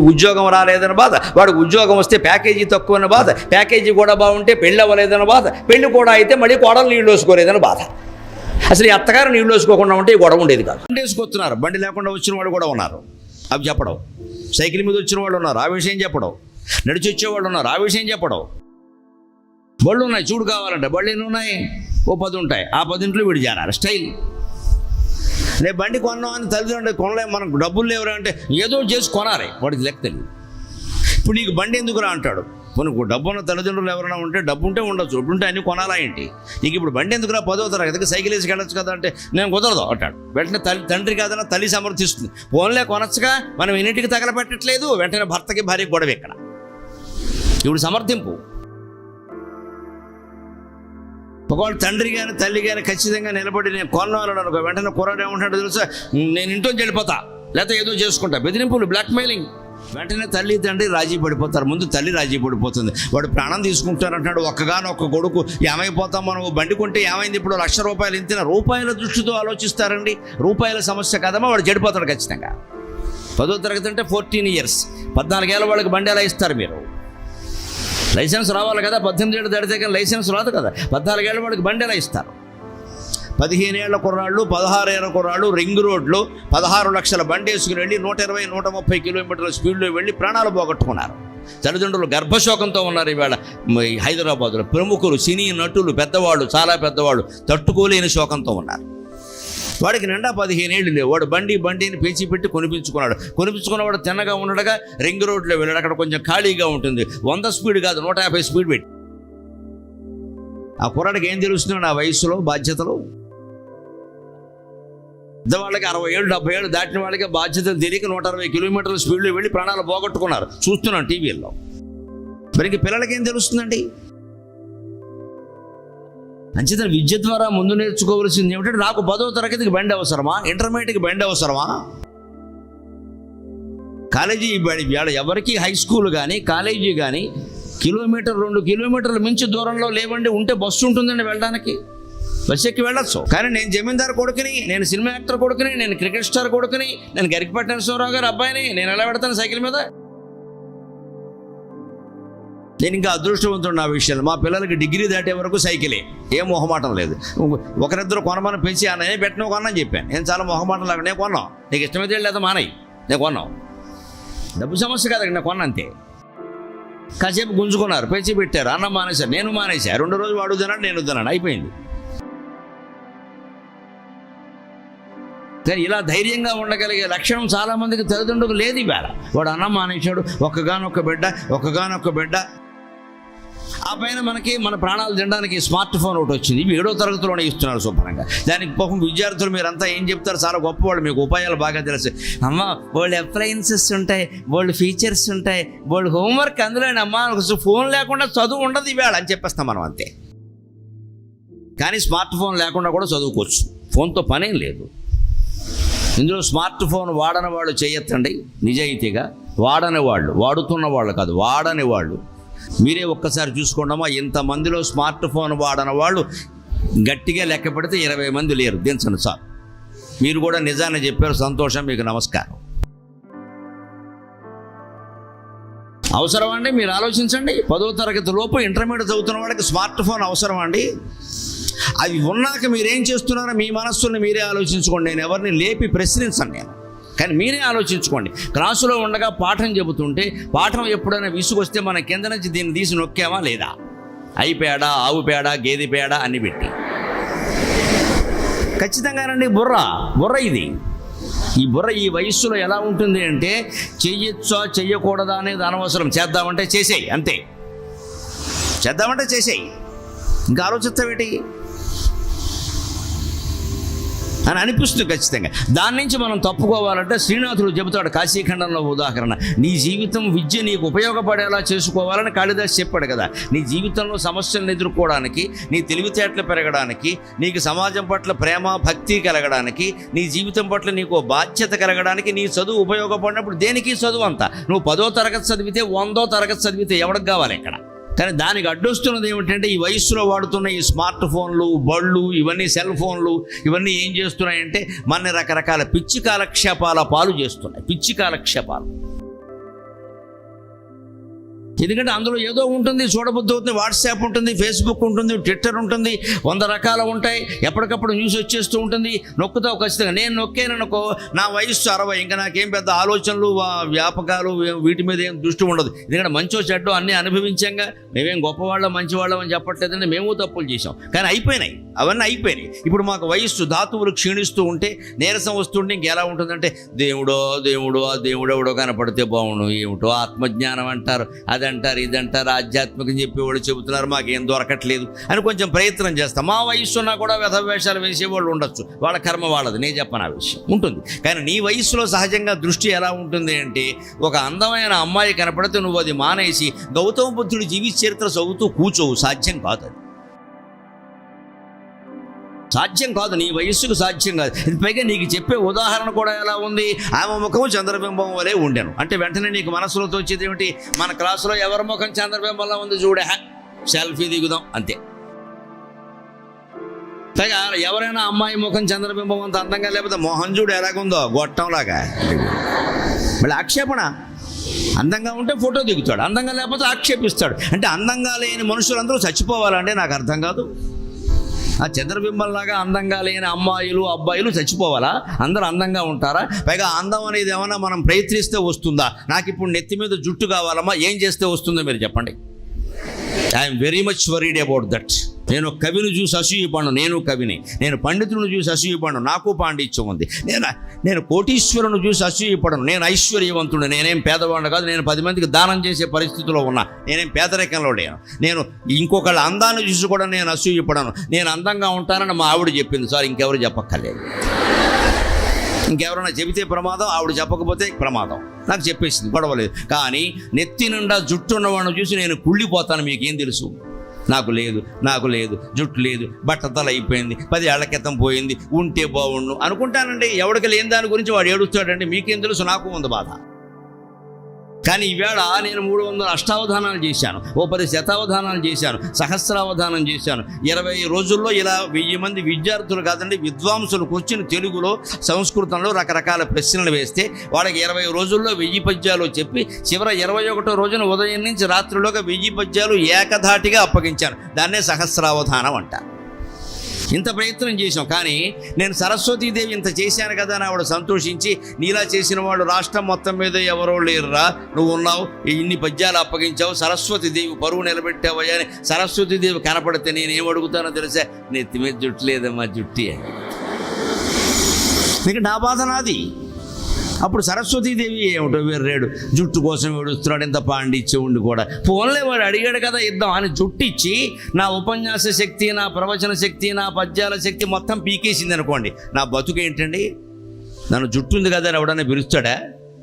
ఉద్యోగం రాలేదన్న బాధ, వాడికి ఉద్యోగం వస్తే ప్యాకేజీ తక్కువన్న బాధ, ప్యాకేజీ కూడా బాగుంటే పెళ్ళి అవ్వలేదన్న బాధ, పెళ్ళి కూడా అయితే మళ్ళీ కోడలు నీళ్ళు వేసుకోలేదన్న బాధ. అసలు ఈ అత్తగారు నీళ్ళు వేసుకోకుండా ఉంటే ఈ గొడవ ఉండేది కాదు. బండి వేసుకొస్తున్నారు, బండి లేకుండా వచ్చిన వాళ్ళు కూడా ఉన్నారు, అవి చెప్పడం. సైకిల్ మీద వచ్చిన వాళ్ళు ఉన్నారు, ఆ విషయం చెప్పడం. నడిచి వచ్చేవాళ్ళు ఉన్నారు, ఆ విషయం చెప్పడం. బళ్ళు ఉన్నాయి, చూడు కావాలంటే బళ్ళు ఎన్ని ఉన్నాయి, ఓ 10 ఉంటాయి. ఆ 10 ఇంట్లో వీడు చేరాలి స్టైల్. నేను బండి కొన్నాం అని తల్లిదండ్రులు కొనలేము, మనకు డబ్బులు లేవురా అంటే ఏదో చేసి కొనాలి, వాడికి లెక్క తెలియదు. ఇప్పుడు నీకు బండి ఎందుకురా అంటాడు. మనకు డబ్బు ఉన్న తల్లిదండ్రులు ఎవరైనా ఉంటే డబ్బు ఉంటే ఉండొచ్చు, ఉంటే అన్నీ కొనాలా ఏంటి. నీకు ఇప్పుడు బండి ఎందుకురా, 10వ తరగతికి సైకిల్ వేసి వెళ్ళొచ్చు కదా అంటే నేను కుదరదు అంటాడు. వెంటనే తండ్రి కాదన్నా తల్లి సమర్థిస్తుంది. ఫోన్లే కొనొచ్చుగా, మనం ఎన్నింటికి తగలపెట్టట్లేదు. వెంటనే భర్తకి భార్యకి గొడవ ఇక్కడ. ఇప్పుడు సమర్థింపు. ఒకవేళ తండ్రి కానీ తల్లి కానీ ఖచ్చితంగా నిలబడి నేను కొన్నాను అనుకో, వెంటనే కుర్రాడు ఏమంటాడు తెలుసా, నేను ఇంట్లోంచి వెళ్ళిపోతా, లేకపోతే ఏదో చేసుకుంటా. బెదిరింపులు, బ్లాక్మెయిలింగ్. వెంటనే తల్లి తండ్రి రాజీ పడిపోతారు. ముందు తల్లి రాజీ పడిపోతుంది. వాడు ప్రాణం తీసుకుంటారంటాడు. ఒక్క కొడుకు ఏమైపోతాం మనం. బండి కొంటే ఏమైంది, ఇప్పుడు 1,00,000 రూపాయలు ఇంతిన రూపాయల దృష్టితో ఆలోచిస్తారండి. రూపాయల సమస్య కదమ్మా, వాడు చెడిపోతాడు ఖచ్చితంగా. 10వ తరగతి అంటే 14 years. 14 ఏళ్ళ వాళ్ళకి బండి ఎలా ఇస్తారు మీరు? లైసెన్స్ రావాలి కదా, 18 ఏళ్ళు దాటితే కానీ లైసెన్స్ రాదు కదా. 14 ఏళ్ళ వాళ్ళకి బండి ఎలా ఇస్తారు? 15 ఏళ్ల కుర్రాళ్ళు, 16 ఏళ్ల కుర్రాళ్ళు రింగ్ రోడ్లో 16 లక్షల బండి వేసుకుని వెళ్ళి 120-130 కిలోమీటర్ల స్పీడ్లో వెళ్ళి ప్రాణాలు పోగొట్టుకున్నారు. తల్లిదండ్రులు గర్భశోకంతో ఉన్నారు. ఈవేళ హైదరాబాద్లో ప్రముఖులు, సినీ నటులు, పెద్దవాళ్ళు, చాలా పెద్దవాళ్ళు తట్టుకోలేని శోకంతో ఉన్నారు. వాడికి నిండా 15 ఏళ్ళు లేవు. వాడు బండిని పేచి పెట్టి కొనిపించుకున్నవాడు తిన్నగా ఉండగా రింగ్ రోడ్లో వెళ్ళాడు. అక్కడ కొంచెం ఖాళీగా ఉంటుంది. 100 స్పీడ్ కాదు, 150 స్పీడ్ పెట్టి. ఆ కుర్రాడికి ఏం తెలుస్తుంది నా వయసులో బాధ్యతలు? పెద్దవాళ్ళకి 60 ఏళ్ళు 70 ఏళ్ళు దాటిన వాళ్ళకి బాధ్యతలు తెలియక 160 కిలోమీటర్ల స్పీడ్లో వెళ్ళి ప్రాణాలు పోగొట్టుకున్నారు. చూస్తున్నాం టీవీల్లో. మరికి పిల్లలకి ఏం తెలుస్తుందండి? అంచేత విద్య ద్వారా ముందు నేర్చుకోవాల్సింది ఏమిటంటే, నాకు 10వ తరగతికి బండి అవసరమా? ఇంటర్మీడియట్కి బండి అవసరమా? కాలేజీ ఎవరికి హై స్కూల్ కానీ కాలేజీ కానీ 1-2 కిలోమీటర్ల మించి దూరంలో లేవండి. ఉంటే బస్సు ఉంటుందండి వెళ్ళడానికి, బస్సు ఎక్కి వెళ్ళొచ్చు. కానీ నేను జమీందారు కొడుకుని, నేను సినిమా యాక్టర్ కొడుకుని, నేను క్రికెట్ స్టార్ కొడుకుని, నేను గరికపాటి నరసింహారావు గారు అబ్బాయిని, నేను ఎలా పెడతాను సైకిల్ మీద? నేను ఇంకా అదృష్టవంతుడు నా విషయంలో. మా పిల్లలకి డిగ్రీ దాటే వరకు సైకిలే, ఏం మొహమాటం లేదు. ఒకరిద్దరు కొనమని పెంచి అన్నయ్య పెట్టిన కొన్నాను చెప్పాను. నేను చాలా మొహమాటం లాగా నేను కొన్నాం. నీకు ఇష్టమైతే లేదా మానయ్య, నేను కొన్నాం. డబ్బు సమస్య కాదు, నేను కొన్నా అంతే. కాసేపు గుంజుకున్నారు, పెంచి పెట్టారు, అన్నం మానేశారు, నేను మానేశాను. 2 రోజులు వాడు తిన్నాడు, నేను తిన్నాను, అయిపోయింది. కానీ ఇలా ధైర్యంగా ఉండగలిగే లక్షణం చాలామందికి తల్లిదండ్రులకు లేదు. ఇవాళ వాడు అన్నం మానేశాడు, ఒక్కగానొక్క బిడ్డ. ఆ పైన మనకి మన ప్రాణాలు తినడానికి స్మార్ట్ ఫోన్ ఒకటి వచ్చింది. 7వ తరగతిలోనే ఇస్తున్నారు శుభ్రంగా. దానికి పాపం విద్యార్థులు మీరంతా ఏం చెప్తారు? చాలా గొప్పవాళ్ళు, మీకు ఉపాయాలు బాగా తెలుసు. అమ్మ వాళ్ళు అప్లయన్సెస్ ఉంటాయి, వాళ్ళు ఫీచర్స్ ఉంటాయి, వాళ్ళు హోంవర్క్ అందులోనమ్మా, ఫోన్ లేకుండా చదువు ఉండదు ఇవాళ అని చెప్పేస్తాం మనం అంతే. కానీ స్మార్ట్ ఫోన్ లేకుండా కూడా చదువుకోవచ్చు. ఫోన్తో పనేం లేదు. ఇందులో స్మార్ట్ ఫోన్ వాడని వాళ్ళు చేయొద్దండి నిజాయితీగా. వాడని వాళ్ళు, వాడుతున్న వాళ్ళు కాదు, వాడని వాళ్ళు. మీరే ఒక్కసారి చూసుకోండమ్మా, ఇంతమందిలో స్మార్ట్ ఫోన్ వాడని వాళ్ళు గట్టిగా లెక్క పెడితే 20 మంది లేరు. దించండి సార్. మీరు కూడా నిజాన్ని చెప్పారు, సంతోషం, మీకు నమస్కారం. అవసరం అండి? మీరు ఆలోచించండి. 10వ తరగతి లోపు ఇంటర్మీడియట్ చదువుతున్న వాళ్ళకి స్మార్ట్ ఫోన్ అవసరం అండి? అవి ఉన్నాక మీరేం చేస్తున్నారో మీ మనస్సుని మీరే ఆలోచించుకోండి. నేను ఎవరిని లేపి ప్రశ్నించండి నేను, కానీ మీరే ఆలోచించుకోండి. క్లాసులో ఉండగా పాఠం చెబుతుంటే పాఠం ఎప్పుడైనా విసుగొస్తే మన కింద నుంచి దీన్ని తీసి నొక్కామా లేదా? ఐ పేడ, ఆవు పేడ, గేదె పేడ అన్ని పెట్టి. ఖచ్చితంగానండి బుర్ర ఇది. ఈ బుర్ర ఈ వయస్సులో ఎలా ఉంటుంది అంటే, చెయ్యొచ్చా చెయ్యకూడదా అనేది అనవసరం. చేద్దామంటే చేసేయి అంతే. చేద్దామంటే చేసేయి, ఇంకా ఆలోచిస్తావేటి అని అనిపిస్తుంది ఖచ్చితంగా. దాని నుంచి మనం తప్పుకోవాలంటే శ్రీనాథుడు చెబుతాడు కాశీఖండంలో ఉదాహరణ. నీ జీవితం విద్య నీకు ఉపయోగపడేలా చేసుకోవాలని కాళిదాసు చెప్పాడు కదా. నీ జీవితంలో సమస్యలను ఎదుర్కోవడానికి, నీ తెలివితేటలు పెరగడానికి, నీకు సమాజం పట్ల ప్రేమ భక్తి కలగడానికి, నీ జీవితం పట్ల నీకు బాధ్యత కలగడానికి నీ చదువు ఉపయోగపడినప్పుడు దేనికి చదువు అంతా? నువ్వు 10వ తరగతి చదివితే 100వ తరగతి చదివితే ఎవరికి కావాలి ఇక్కడ? కానీ దానికి అడ్డొస్తున్నది ఏమిటంటే, ఈ వయస్సులో వాడుతున్న ఈ స్మార్ట్ ఫోన్లు, బళ్ళు, ఇవన్నీ సెల్ ఫోన్లు, ఇవన్నీ ఏం చేస్తున్నాయంటే మన రకరకాల పిచ్చి కాలక్షేపాల పాలు చేస్తున్నాయి. పిచ్చి కాలక్షేపాలు. ఎందుకంటే అందులో ఏదో ఉంటుంది, చూడబుద్ధి అవుతుంది. వాట్సాప్ ఉంటుంది, ఫేస్బుక్ ఉంటుంది, ట్విట్టర్ ఉంటుంది, 100 రకాలు ఉంటాయి. ఎప్పటికప్పుడు న్యూస్ వచ్చేస్తూ ఉంటుంది. నొక్కుతావు ఖచ్చితంగా. నేను నొక్కాననుకో, నా వయస్సు 60, ఇంకా నాకేం పెద్ద ఆలోచనలు, వ్యాపకాలు, వీటి మీద ఏం దృష్టి ఉండదు. ఎందుకంటే మంచో చెడ్డో అన్నీ అనుభవించాంగా. మేమేం గొప్పవాళ్ళం మంచివాళ్ళం అని చెప్పట్లేదండి, మేము తప్పులు చేసాం. కానీ అయిపోయినాయి, అవన్నీ అయిపోయినాయి. ఇప్పుడు మాకు వయస్సు, ధాతువులు క్షీణిస్తూ ఉంటే, నీరసం వస్తుంటే ఇంకెలా ఉంటుందంటే, దేవుడో ఆ దేవుడెవడో కనపడితే బాగుండు, ఏమిటో ఆత్మజ్ఞానం అంటారు, అదంటారు, ఇదంటారు, ఆధ్యాత్మికం చెప్పేవాళ్ళు చెబుతున్నారు, మాకేం దొరకట్లేదు అని కొంచెం ప్రయత్నం చేస్తాం. మా వయస్సు ఉన్నా కూడా వ్యధవేషాలు వేసేవాళ్ళు ఉండొచ్చు, వాళ్ళ కర్మ వాళ్ళది, నేను చెప్పను ఆ విషయం ఉంటుంది. కానీ నీ వయస్సులో సహజంగా దృష్టి ఎలా ఉంటుంది అంటే, ఒక అందమైన అమ్మాయి కనపడితే నువ్వు అది మానేసి గౌతమ బుద్ధుడి జీవిత చరిత్ర చదువుతూ కూర్చోవు. సాధ్యం కాదు, అది సాధ్యం కాదు, నీ వయస్సుకు సాధ్యం కాదు. పైగా నీకు చెప్పే ఉదాహరణ కూడా ఎలా ఉంది? ఆమె ముఖము చంద్రబింబం వలె ఉండెను అంటే వెంటనే నీకు మనసులో తోచేది ఏమిటి? మన క్లాసులో ఎవరి ముఖం చంద్రబింబంలో ఉంది చూడే, సెల్ఫీ దిగుదాం అంతే. పైగా ఎవరైనా అమ్మాయి ముఖం చంద్రబింబం అంత అందంగా లేకపోతే మోహన్ చూడు ఎలాగుందో, గొట్టంలాగా. మళ్ళీ ఆక్షేపణ. అందంగా ఉంటే ఫోటో దిగుతాడు, అందంగా లేకపోతే ఆక్షేపిస్తాడు. అంటే అందంగా లేని మనుషులందరూ చచ్చిపోవాలంటే నాకు అర్థం కాదు. ఆ చంద్రబింబంలాగా అందంగా లేని అమ్మాయిలు అబ్బాయిలు చచ్చిపోవాలా? అందరూ అందంగా ఉంటారా? పైగా అందం అనేది ఏమన్నా మనం ప్రయత్నిస్తే వస్తుందా? నాకు ఇప్పుడు నెత్తి మీద జుట్టు కావాలమ్మా, ఏం చేస్తే వస్తుందో మీరు చెప్పండి. I'm very much worried about that. నేను కవిని చూసి అసూయపడను, నేను కవిని. నేను పండితులను చూసి అసూయపడను, నాకు పాండిత్యం ఉంది. నేను కోటీశ్వరుని చూసి అసూయపడను, నేను ఐశ్వర్యవంతుడు. నేనేం పేదవాడిని కాదు, నేను 10 మందికి దానం చేసే పరిస్థితిలో ఉన్నా. నేనేం పేదరికంలో లేను. నేను ఇంకొకళ్ళ అందాన్ని చూసి కూడా నేను అసూయపడను. నేను అందంగా ఉంటానని మా ఆవిడ చెప్పింది సార్, ఇంకెవరు చెప్పక్కర్లేదు. ఇంకెవరైనా చెబితే ప్రమాదం, ఆవిడ చెప్పకపోతే ప్రమాదం. నాకు చెప్పేసింది, గొడవలేదు. కానీ నెత్తి నిండా జుట్టు ఉన్నవాడిని చూసి నేను కుళ్ళిపోతాను. మీకేం తెలుసు? నాకు లేదు, జుట్టు లేదు, బట్టతల అయిపోయింది, 10 ఏళ్ల క్రితం పోయింది, ఉంటే బాగుండు అనుకుంటానండి. ఎవడికి లేని దాని గురించి వాడు ఏడుస్తాడండి. మీకేం తెలుసు? నాకు ఉంది బాధ. కానీ ఈవేళ నేను 300 అష్టావధానాలు చేశాను, 10 శతావధానాలు చేశాను, సహస్రావధానం చేశాను. 20 రోజుల్లో ఇలా 1000 మంది విద్యార్థులు కాదండి, విద్వాంసులు కూర్చుని తెలుగులో సంస్కృతంలో రకరకాల ప్రశ్నలు వేస్తే వాళ్ళకి 20 రోజుల్లో 1000 పద్యాలు చెప్పి చివరి 21వ రోజున ఉదయం నుంచి రాత్రిలోగా 1000 పద్యాలు ఏకధాటిగా అప్పగించాను. దాన్నే సహస్రావధానం అంటారు. ఇంత ప్రయత్నం చేశాం. కానీ నేను సరస్వతీదేవి ఇంత చేశాను కదా అని ఆవిడ సంతోషించి, నీలా చేసిన వాళ్ళు రాష్ట్రం మొత్తం మీద ఎవరో లేరురా, నువ్వు ఉన్నావు, ఇన్ని పద్యాలు అప్పగించావు, సరస్వతీదేవి పరువు నిలబెట్టావయ్యా అని సరస్వతీదేవి కనపడితే నేనేం అడుగుతానో తెలుసా? నెత్తి మీద జుట్టు లేదమ్మా, జుట్టి అని. ఇక నా బాధ నాది. అప్పుడు సరస్వతీదేవి ఏమిటో వేర్రేడు, జుట్టు కోసం ఏడుస్తున్నాడు, ఇంత పాండిత్యం ఉండి కూడా. ఫోన్లే వాడు అడిగాడు కదా ఇద్దాం అని జుట్టు ఇచ్చి నా ఉపన్యాస శక్తి, నా ప్రవచన శక్తి, నా పద్యాల శక్తి మొత్తం పీకేసింది అనుకోండి. నా బతుకు ఏంటండి? నన్ను జుట్టు ఉంది కదా అని ఎవడన్నా పిలుస్తాడా?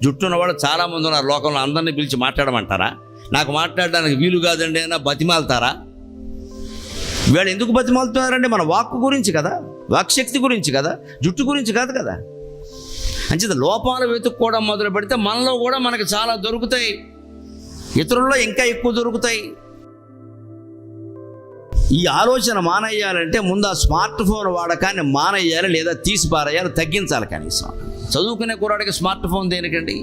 జుట్టు ఉన్నవాడు చాలామంది ఉన్నారు లోకంలో, అందరినీ పిలిచి మాట్లాడమంటారా? నాకు మాట్లాడడానికి వీలు కాదండి అయినా బతిమాలుతారా? వీళ్ళు ఎందుకు బతిమాలుతున్నారంటే మన వాక్కు గురించి కదా, వాక్శక్తి గురించి కదా, జుట్టు గురించి కాదు కదా. అంచేత లోపాలు వెతుక్కోవడం మొదలు పెడితే మనలో కూడా మనకు చాలా దొరుకుతాయి, ఇతరుల్లో ఇంకా ఎక్కువ దొరుకుతాయి. ఈ ఆలోచన మానేయాలంటే ముందు ఆ స్మార్ట్ ఫోన్ వాడకాన్ని మానేయాలి, లేదా తీసి పారేయాలి, తగ్గించాలి. కనీసం చదువుకునే కుర్రాడికి స్మార్ట్ ఫోన్ దేనికండి?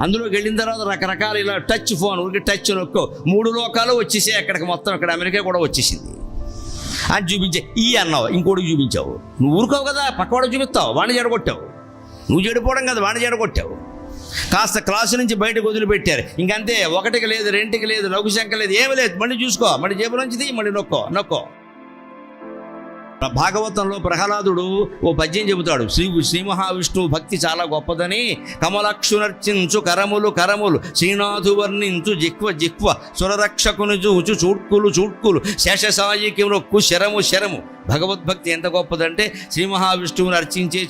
అందులోకి వెళ్ళిన తర్వాత రకరకాల ఇలా టచ్ ఫోన్, టచ్ నొక్కో 3 లోకాలు వచ్చేసాయి అక్కడికి, మొత్తం ఇక్కడ అమెరికా కూడా వచ్చేసింది అని చూపించే. ఈ అన్నావు, ఇంకోటికి చూపించావు. నువ్వు ఊరుకోవు కదా, పక్కవాడికి చూపిస్తావు, వాడిని చెడగొట్టావు. నువ్వు చెడిపోవడం కదా, వాడిని చెడగొట్టావు. కాస్త క్లాసు నుంచి బయటకు వదిలిపెట్టారు, ఇంకంతే. 1కి లేదు, 2కి లేదు, లఘుశంక లేదు, ఏమీ లేదు. మళ్ళీ చూసుకో, మళ్ళీ జేబులోంచిది, మళ్ళీ నొక్కో. భాగవతంలో ప్రహ్లాదుడు ఓ పద్యం చెబుతాడు. శ్రీ మహావిష్ణువు భక్తి చాలా గొప్పదని, కమలక్షునర్చించు కరములు శ్రీనాథు వర్ణించు జిక్వ సురరక్షకుని చూచు చూడ్కులు శేషసాయికి నొక్కు శరము. భగవద్భక్తి ఎంత గొప్పదంటే శ్రీ మహావిష్ణువుని అర్చించే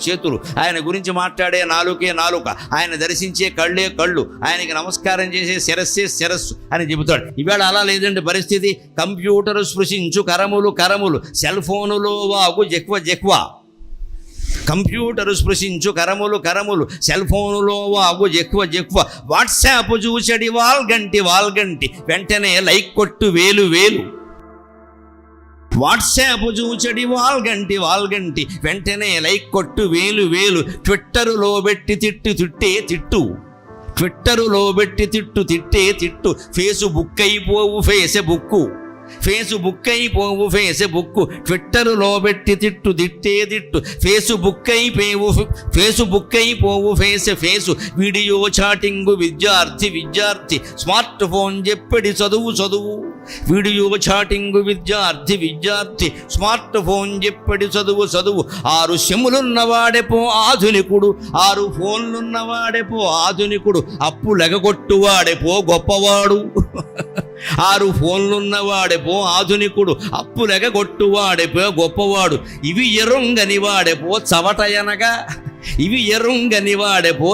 చేతులు, ఆయన గురించి మాట్లాడే నాలుకే నాలుక, ఆయన దర్శించే కళ్ళే కళ్ళు, ఆయనకి నమస్కారం చేసే శిరస్సు అని చెబుతాడు. ఇవాళ అలా లేదండి పరిస్థితి. కంప్యూటర్ స్పృశించు కరములు సెల్ ఫోనులో వాగు జెక్వ. కంప్యూటర్ స్పృశించు కరములు సెల్ ఫోనులో వాగు జెక్వ. వాట్సాప్ చూచడి వాల్గంటి వెంటనే లైక్ కొట్టు వేలు. వాట్సాప్ చూచడి వాల్గంటి వెంటనే లైక్ కొట్టు వేలు. ట్విట్టరులో పెట్టి తిట్టు. ట్విట్టరులో పెట్టి తిట్టు. ఫేస్బుక్ అయిపోవు ఫేస్బుక్. ట్విట్టరులో పెట్టి తిట్టు. ఫేస్బుక్ అయిపోవు ఫేసు. వీడియో చాటింగు విద్యార్థి. స్మార్ట్ ఫోన్ చెప్పడి చదువు. వీడియో చాటింగు విద్యార్థి. స్మార్ట్ ఫోన్ చెప్పడి చదువు. 6 సెమ్ములున్నవాడెపో ఆధునికుడు, 6 ఫోన్లున్నవాడెపో ఆధునికుడు, అప్పు లెగగొట్టువాడెపో గొప్పవాడు. 6 ఫోన్లున్నవాడెపో ఆధునికుడు, అప్పు లెగగొట్టువాడెపో గొప్పవాడు. ఇవి ఎరుంగని వాడెపో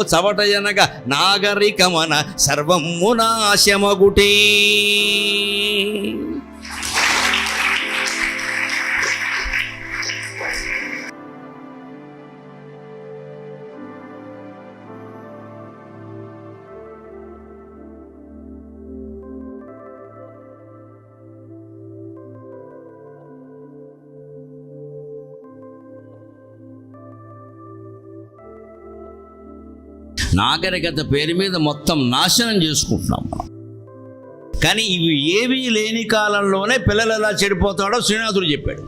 చవటయనగా నాగరికమన సర్వము నాశమగుటే. నాగరికత పేరు మీద మొత్తం నాశనం చేసుకుంటున్నాం మనం. కానీ ఇవి ఏవీ లేని కాలంలోనే పిల్లలు ఎలా చెడిపోతాడో శ్రీనాథుడు చెప్పాడు.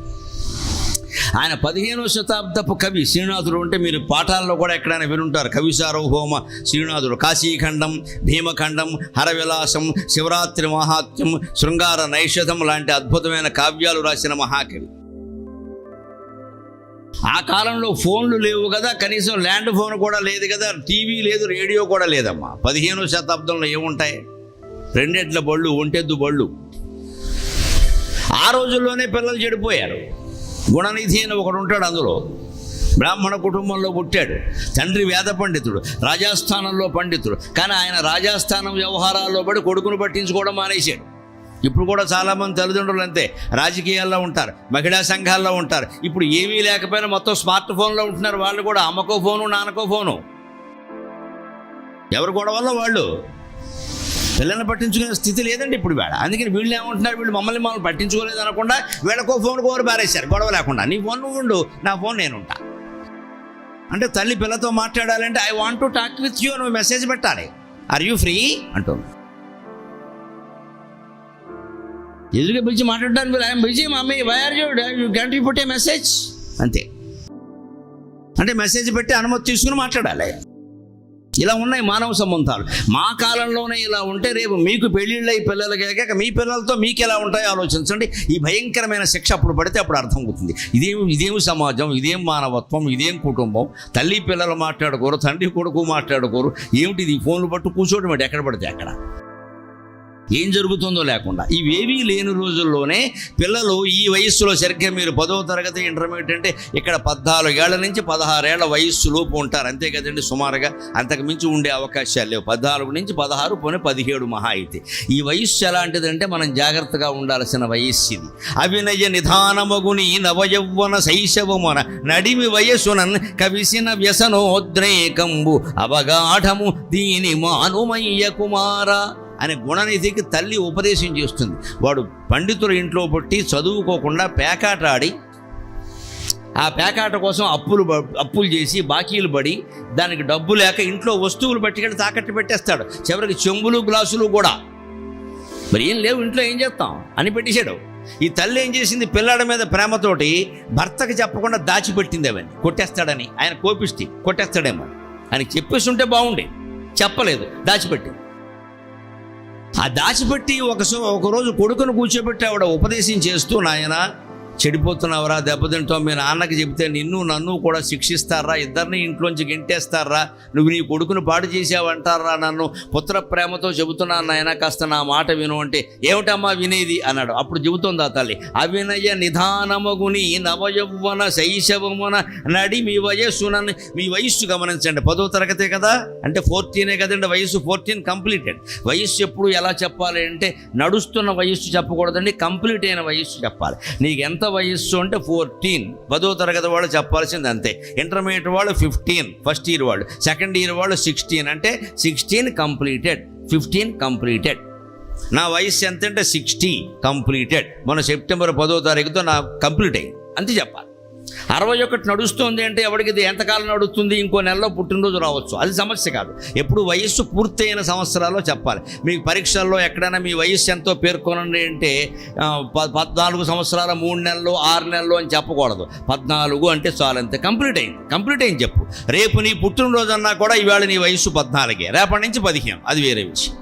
ఆయన 15వ శతాబ్దపు కవి శ్రీనాథుడు. అంటే మీరు పాఠాల్లో కూడా ఎక్కడైనా వినుంటారు. కవి సార్వభౌమ శ్రీనాథుడు. కాశీఖండం, భీమఖండం, హరవిలాసం, శివరాత్రి మహాత్మ్యం, శృంగార నైషధం లాంటి అద్భుతమైన కావ్యాలు రాసిన మహాకవి. ఆ కాలంలో ఫోన్లు లేవు కదా, కనీసం ల్యాండ్ ఫోన్ కూడా లేదు కదా, టీవీ లేదు, రేడియో కూడా లేదమ్మా. 15వ శతాబ్దంలో ఏముంటాయి? 2 ఎడ్ల బళ్ళు, ఒంటెద్దు బళ్ళు. ఆ రోజుల్లోనే పిల్లలు చెడిపోయారు. గుణనిధి అని ఒకడు ఉంటాడు, అందులో బ్రాహ్మణ కుటుంబంలో పుట్టాడు. తండ్రి వేద పండితుడు, రాజాస్థానంలో పండితుడు. కానీ ఆయన రాజాస్థానం వ్యవహారాల్లో పడి కొడుకును పట్టించుకోవడం మానేశాడు. ఇప్పుడు కూడా చాలామంది తల్లిదండ్రులు అంతే, రాజకీయాల్లో ఉంటారు, మహిళా సంఘాల్లో ఉంటారు. ఇప్పుడు ఏమీ లేకపోయినా మొత్తం స్మార్ట్ ఫోన్లో ఉంటున్నారు. వాళ్ళు కూడా అమ్మకో ఫోను, నాన్నకో ఫోను. ఎవరి గొడవల్లో వాళ్ళు. పిల్లల్ని పట్టించుకునే స్థితి లేదండి ఇప్పుడు వేళ. అందుకని వీళ్ళు ఏమంటున్నారు, వీళ్ళు మమ్మల్ని పట్టించుకోలేదు అనకుండా వీళ్ళకో ఫోన్ కోరు బారేశారు గొడవ లేకుండా. నీ ఫోన్ నువ్వు ఉండు, నా ఫోన్ నేను ఉంటా. అంటే తల్లి పిల్లతో మాట్లాడాలంటే I want to talk with you, నువ్వు మెసేజ్ పెట్టాలి. ఆర్ యూ ఫ్రీ అంటుంది. ఎదురుగా పిలిచి మాట్లాడడానికి I'm busy mummy, why are you can't you put a message అంతే. అంటే మెసేజ్ పెట్టి అనుమతి తీసుకుని మాట్లాడాలి. ఇలా ఉన్నాయి మానవ సంబంధాలు. మా కాలంలోనే ఇలా ఉంటే రేపు మీకు పెళ్ళిళ్ళై పిల్లలు కాక మీ పిల్లలతో మీకు ఎలా ఉంటాయో ఆలోచించండి. ఈ భయంకరమైన శిక్ష అప్పుడు పడితే అప్పుడు అర్థం అవుతుంది. ఇదేం సమాజం, ఇదేం మానవత్వం, ఇదేం కుటుంబం. తల్లి పిల్లలు మాట్లాడుకోరు, తండ్రి కొడుకు మాట్లాడుకోరు. ఏమిటిది? ఈ ఫోన్లు పట్టు కూర్చోవడం అంటే ఎక్కడ పడితే అక్కడ, ఏం జరుగుతుందో లేకుండా. ఇవేవీ లేని రోజుల్లోనే పిల్లలు ఈ వయస్సులో సరిగ్గా మీరు 10వ తరగతి ఇంటర్మీడియట్ అంటే ఇక్కడ 14 ఏళ్ల నుంచి 16 ఏళ్ల వయస్సు లోపు ఉంటారు అంతే కదండి సుమారుగా. అంతకు మించి ఉండే అవకాశాలు లేవు. 14 నుంచి 16 పోనీ 17 మహా అయితే. ఈ వయస్సు ఎలాంటిదంటే మనం జాగ్రత్తగా ఉండాల్సిన వయస్సు ఇది. అవినయ నిధానమగుని నవయౌవన శైశవమున నడిమి వయస్సునన్ కవిసిన వ్యసనోద్రేకంబు అవగాఢము దీని మానుమయ్య కుమార అని గుణనిధికి తల్లి ఉపదేశం చేస్తుంది. వాడు పండితుల ఇంట్లో పుట్టి చదువుకోకుండా పేకాట ఆడి, ఆ పేకాట కోసం అప్పులు చేసి బాకీలు పడి దానికి డబ్బు లేక ఇంట్లో వస్తువులు పట్టుకెళ్ళి తాకట్టు పెట్టేస్తాడు. చివరికి చెంబులు గ్లాసులు కూడా. మరి ఏం లేవు ఇంట్లో, ఏం చేస్తాం అని పెట్టేశాడు. ఈ తల్లి ఏం చేసింది, పిల్లాడి మీద ప్రేమతోటి భర్తకి చెప్పకుండా దాచిపెట్టింది. అవన్నీ కొట్టేస్తాడని, ఆయన కోపిష్టి కొట్టేస్తాడేమో అని చెప్పేసి ఉంటే బాగుండే. చెప్పలేదు, దాచిపెట్టింది. ఆ దాచిపెట్టి ఒకరోజు కొడుకును కూర్చోబెట్టి ఆవిడ ఉపదేశం చేస్తూ, నాయన చెడిపోతున్నావురా, దెబ్బతింటావు, మీ నాన్నకి చెబితే నన్ను కూడా శిక్షిస్తారా, ఇద్దరిని ఇంట్లోంచి గెంటేస్తారా, నువ్వు నీ కొడుకును పాడు చేసావంటారా, నన్ను పుత్ర ప్రేమతో చెబుతున్నాను నాయన, కాస్త నా మాట విను అంటే, ఏమిటమ్మా వినేది అన్నాడు. అప్పుడు చెబుతోంది ఆ తల్లి, అవినయ నిధానమగుని నవయౌవన శైశవమున నడి మీ వయస్సునని. మీ వయస్సు గమనించండి, 10వ తరగతే కదా, అంటే 14 కదండి వయస్సు. 14 కంప్లీటెడ్. వయస్సు ఎప్పుడు ఎలా చెప్పాలి అంటే, నడుస్తున్న వయస్సు చెప్పకూడదండి, కంప్లీట్ అయిన వయస్సు చెప్పాలి. నీకు ఎంత వయస్సు అంటే 14, 10వ తరగతి వాళ్ళు చెప్పాల్సింది అంతే. ఇంటర్మీడియట్ వాళ్ళు 15, ఫస్ట్ ఇయర్ వాళ్ళు, సెకండ్ ఇయర్ వాళ్ళు 16, అంటే 16 కంప్లీటెడ్, 15 కంప్లీటెడ్. నా వయస్సు ఎంత అంటే 60 కంప్లీటెడ్. మన సెప్టెంబర్ 10వ తారీఖుతో నా కంప్లీట్ అయింది అంతే చెప్పాలి. 61 నడుస్తుంది అంటే ఎవరికి ఇది ఎంతకాలం నడుస్తుంది, ఇంకో నెలలో పుట్టినరోజు రావచ్చు, అది సమస్య కాదు. ఎప్పుడు వయస్సు పూర్తయిన సంవత్సరాల్లో చెప్పాలి. మీకు పరీక్షల్లో ఎక్కడైనా మీ వయస్సు ఎంతో పేర్కొనండి అంటే 14 సంవత్సరాల 3 నెలలు 6 నెలలు అని చెప్పకూడదు. 14 అంటే చాలు, అంతే, కంప్లీట్ అయింది చెప్పు. రేపు నీ పుట్టినరోజు అన్నా కూడా ఇవాళ నీ వయస్సు 14, రేపటి నుంచి 15, అది వేరే విషయం.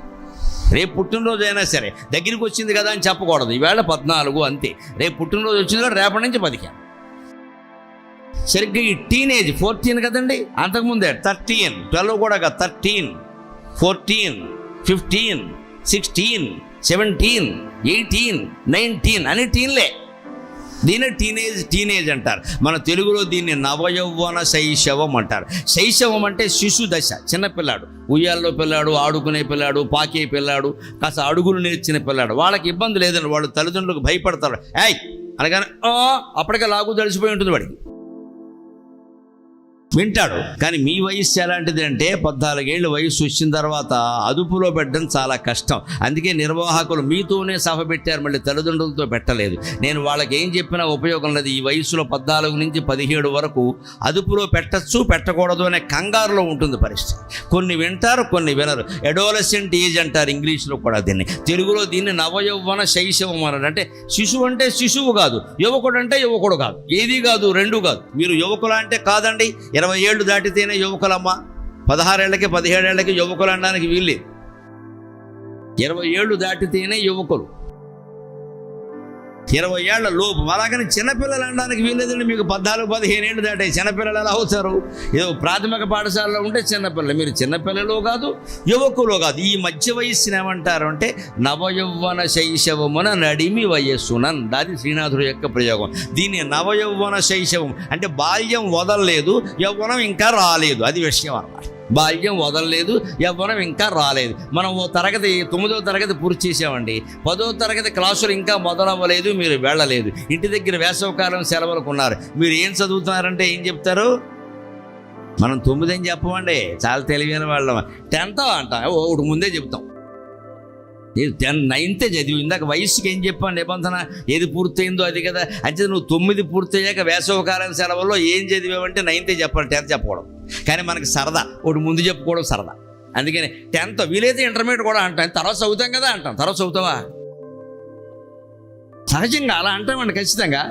రేపు పుట్టినరోజు అయినా సరే దగ్గరికి వచ్చింది కదా అని చెప్పకూడదు, ఇవాళ 14 అంతే. రేపు పుట్టినరోజు వచ్చింది కదా, రేపటి నుంచి 15. సరిగ్గా ఈ టీనేజ్ 14 కదండి, అంతకుముందే 13, 12 కూడా కాదు, 13, 14, 15, 16, 17, 18, 19 అని టీన్లే. దీన్ని టీనేజ్ అంటారు. మన తెలుగులో దీన్ని నవయౌవన శైశవం అంటారు. శైశవం అంటే శిశు దశ, చిన్నపిల్లాడు, ఉయ్యాల్లో పిల్లాడు, ఆడుకునే పిల్లాడు, పాకే పిల్లాడు, కాస్త అడుగులు నేర్చిన పిల్లాడు. వాళ్ళకి ఇబ్బంది లేదండి, వాళ్ళు తల్లిదండ్రులకు భయపడతారు. అనగానే అప్పటికే లాగు తడిసిపోయి ఉంటుంది వాడికి. వింటాడు. కానీ మీ వయస్సు ఎలాంటిది అంటే 14 ఏళ్ళు వయసు వచ్చిన తర్వాత అదుపులో పెట్టడం చాలా కష్టం. అందుకే నిర్వాహకులు మీతోనే సభ పెట్టారు, మళ్ళీ తల్లిదండ్రులతో పెట్టలేదు. నేను వాళ్ళకి ఏం చెప్పినా ఉపయోగం లేదు. ఈ వయసులో 14 నుంచి 17 వరకు అదుపులో పెట్టచ్చు పెట్టకూడదు అనే కంగారులో ఉంటుంది పరిస్థితి. కొన్ని వింటారు, కొన్ని వినరు. అడోలసెంట్ ఏజ్ అంటారు ఇంగ్లీష్లో కూడా దీన్ని. తెలుగులో దీన్ని నవయౌవన శైశవం అన్నాడు. అంటే శిశువు అంటే శిశువు కాదు, యువకుడు అంటే యువకుడు కాదు, ఏది కాదు, రెండు కాదు. మీరు యువకులు అంటే కాదండి, 20 ఏళ్ళు దాటితేనే యువకులమ్మా. 16 ఏళ్ళకి 17 ఏళ్ళకి యువకులు అనడానికి వీళ్ళే. 20 ఏళ్ళు దాటితేనే యువకులు, 20 ఏళ్ల లోపు. అలాగని చిన్నపిల్లలు అనడానికి వీల్లేదండి. మీకు 14-15 ఏళ్ళు దాటాయి, చిన్నపిల్లలు ఎలా అవుతారు? ఏదో ప్రాథమిక పాఠశాలలో ఉంటే చిన్నపిల్లలు. మీరు చిన్నపిల్లలు కాదు, యువకులు కాదు. ఈ మధ్య వయస్సుని ఏమంటారు అంటే నవయౌవన శైశవమున నడిమి వయస్సునన్. అది శ్రీనాథుడు యొక్క ప్రయోగం. దీన్ని నవయౌవన శైశవం అంటే బాల్యం వదలలేదు, యవ్వనం ఇంకా రాలేదు, అది విషయం అన్నమాట. బాల్యం వదలలేదు, యవ్వనం ఇంకా రాలేదు. మనం 9వ తరగతి పూర్తి చేసామండి, 10వ తరగతి క్లాసులు ఇంకా మొదలవ్వలేదు, మీరు వెళ్ళలేదు. ఇంటి దగ్గర వేసవకాలం సెలవులకు ఉన్నారు. మీరు ఏం చదువుతున్నారంటే ఏం చెప్తారు? మనం 9 అని చెప్పమండి, చాలా తెలివైన వాళ్ళం. 10th అంటాం, ఒకటి ముందే చెప్తాం. 9th చదివి. ఇందాక వయసుకి ఏం చెప్పాను నిబంధన, ఏది పూర్తయిందో అది కదా. అంటే నువ్వు 9 పూర్తయ్యాక వేసవకాలం సెలవుల్లో ఏం చదివావంటే 9th చెప్పాలి, 10th చెప్పకూడదు. కానీ మనకి సరదా, ఒకటి ముందు చెప్పుకోవడం సరదా. అందుకని 10th, వీలైతే ఇంటర్మీడియట్ కూడా అంటాం. తర్వాత చదువుతాం కదా అంటాం. తర్వాత చదువుతావా? సహజంగా అలా అంటామండి ఖచ్చితంగా.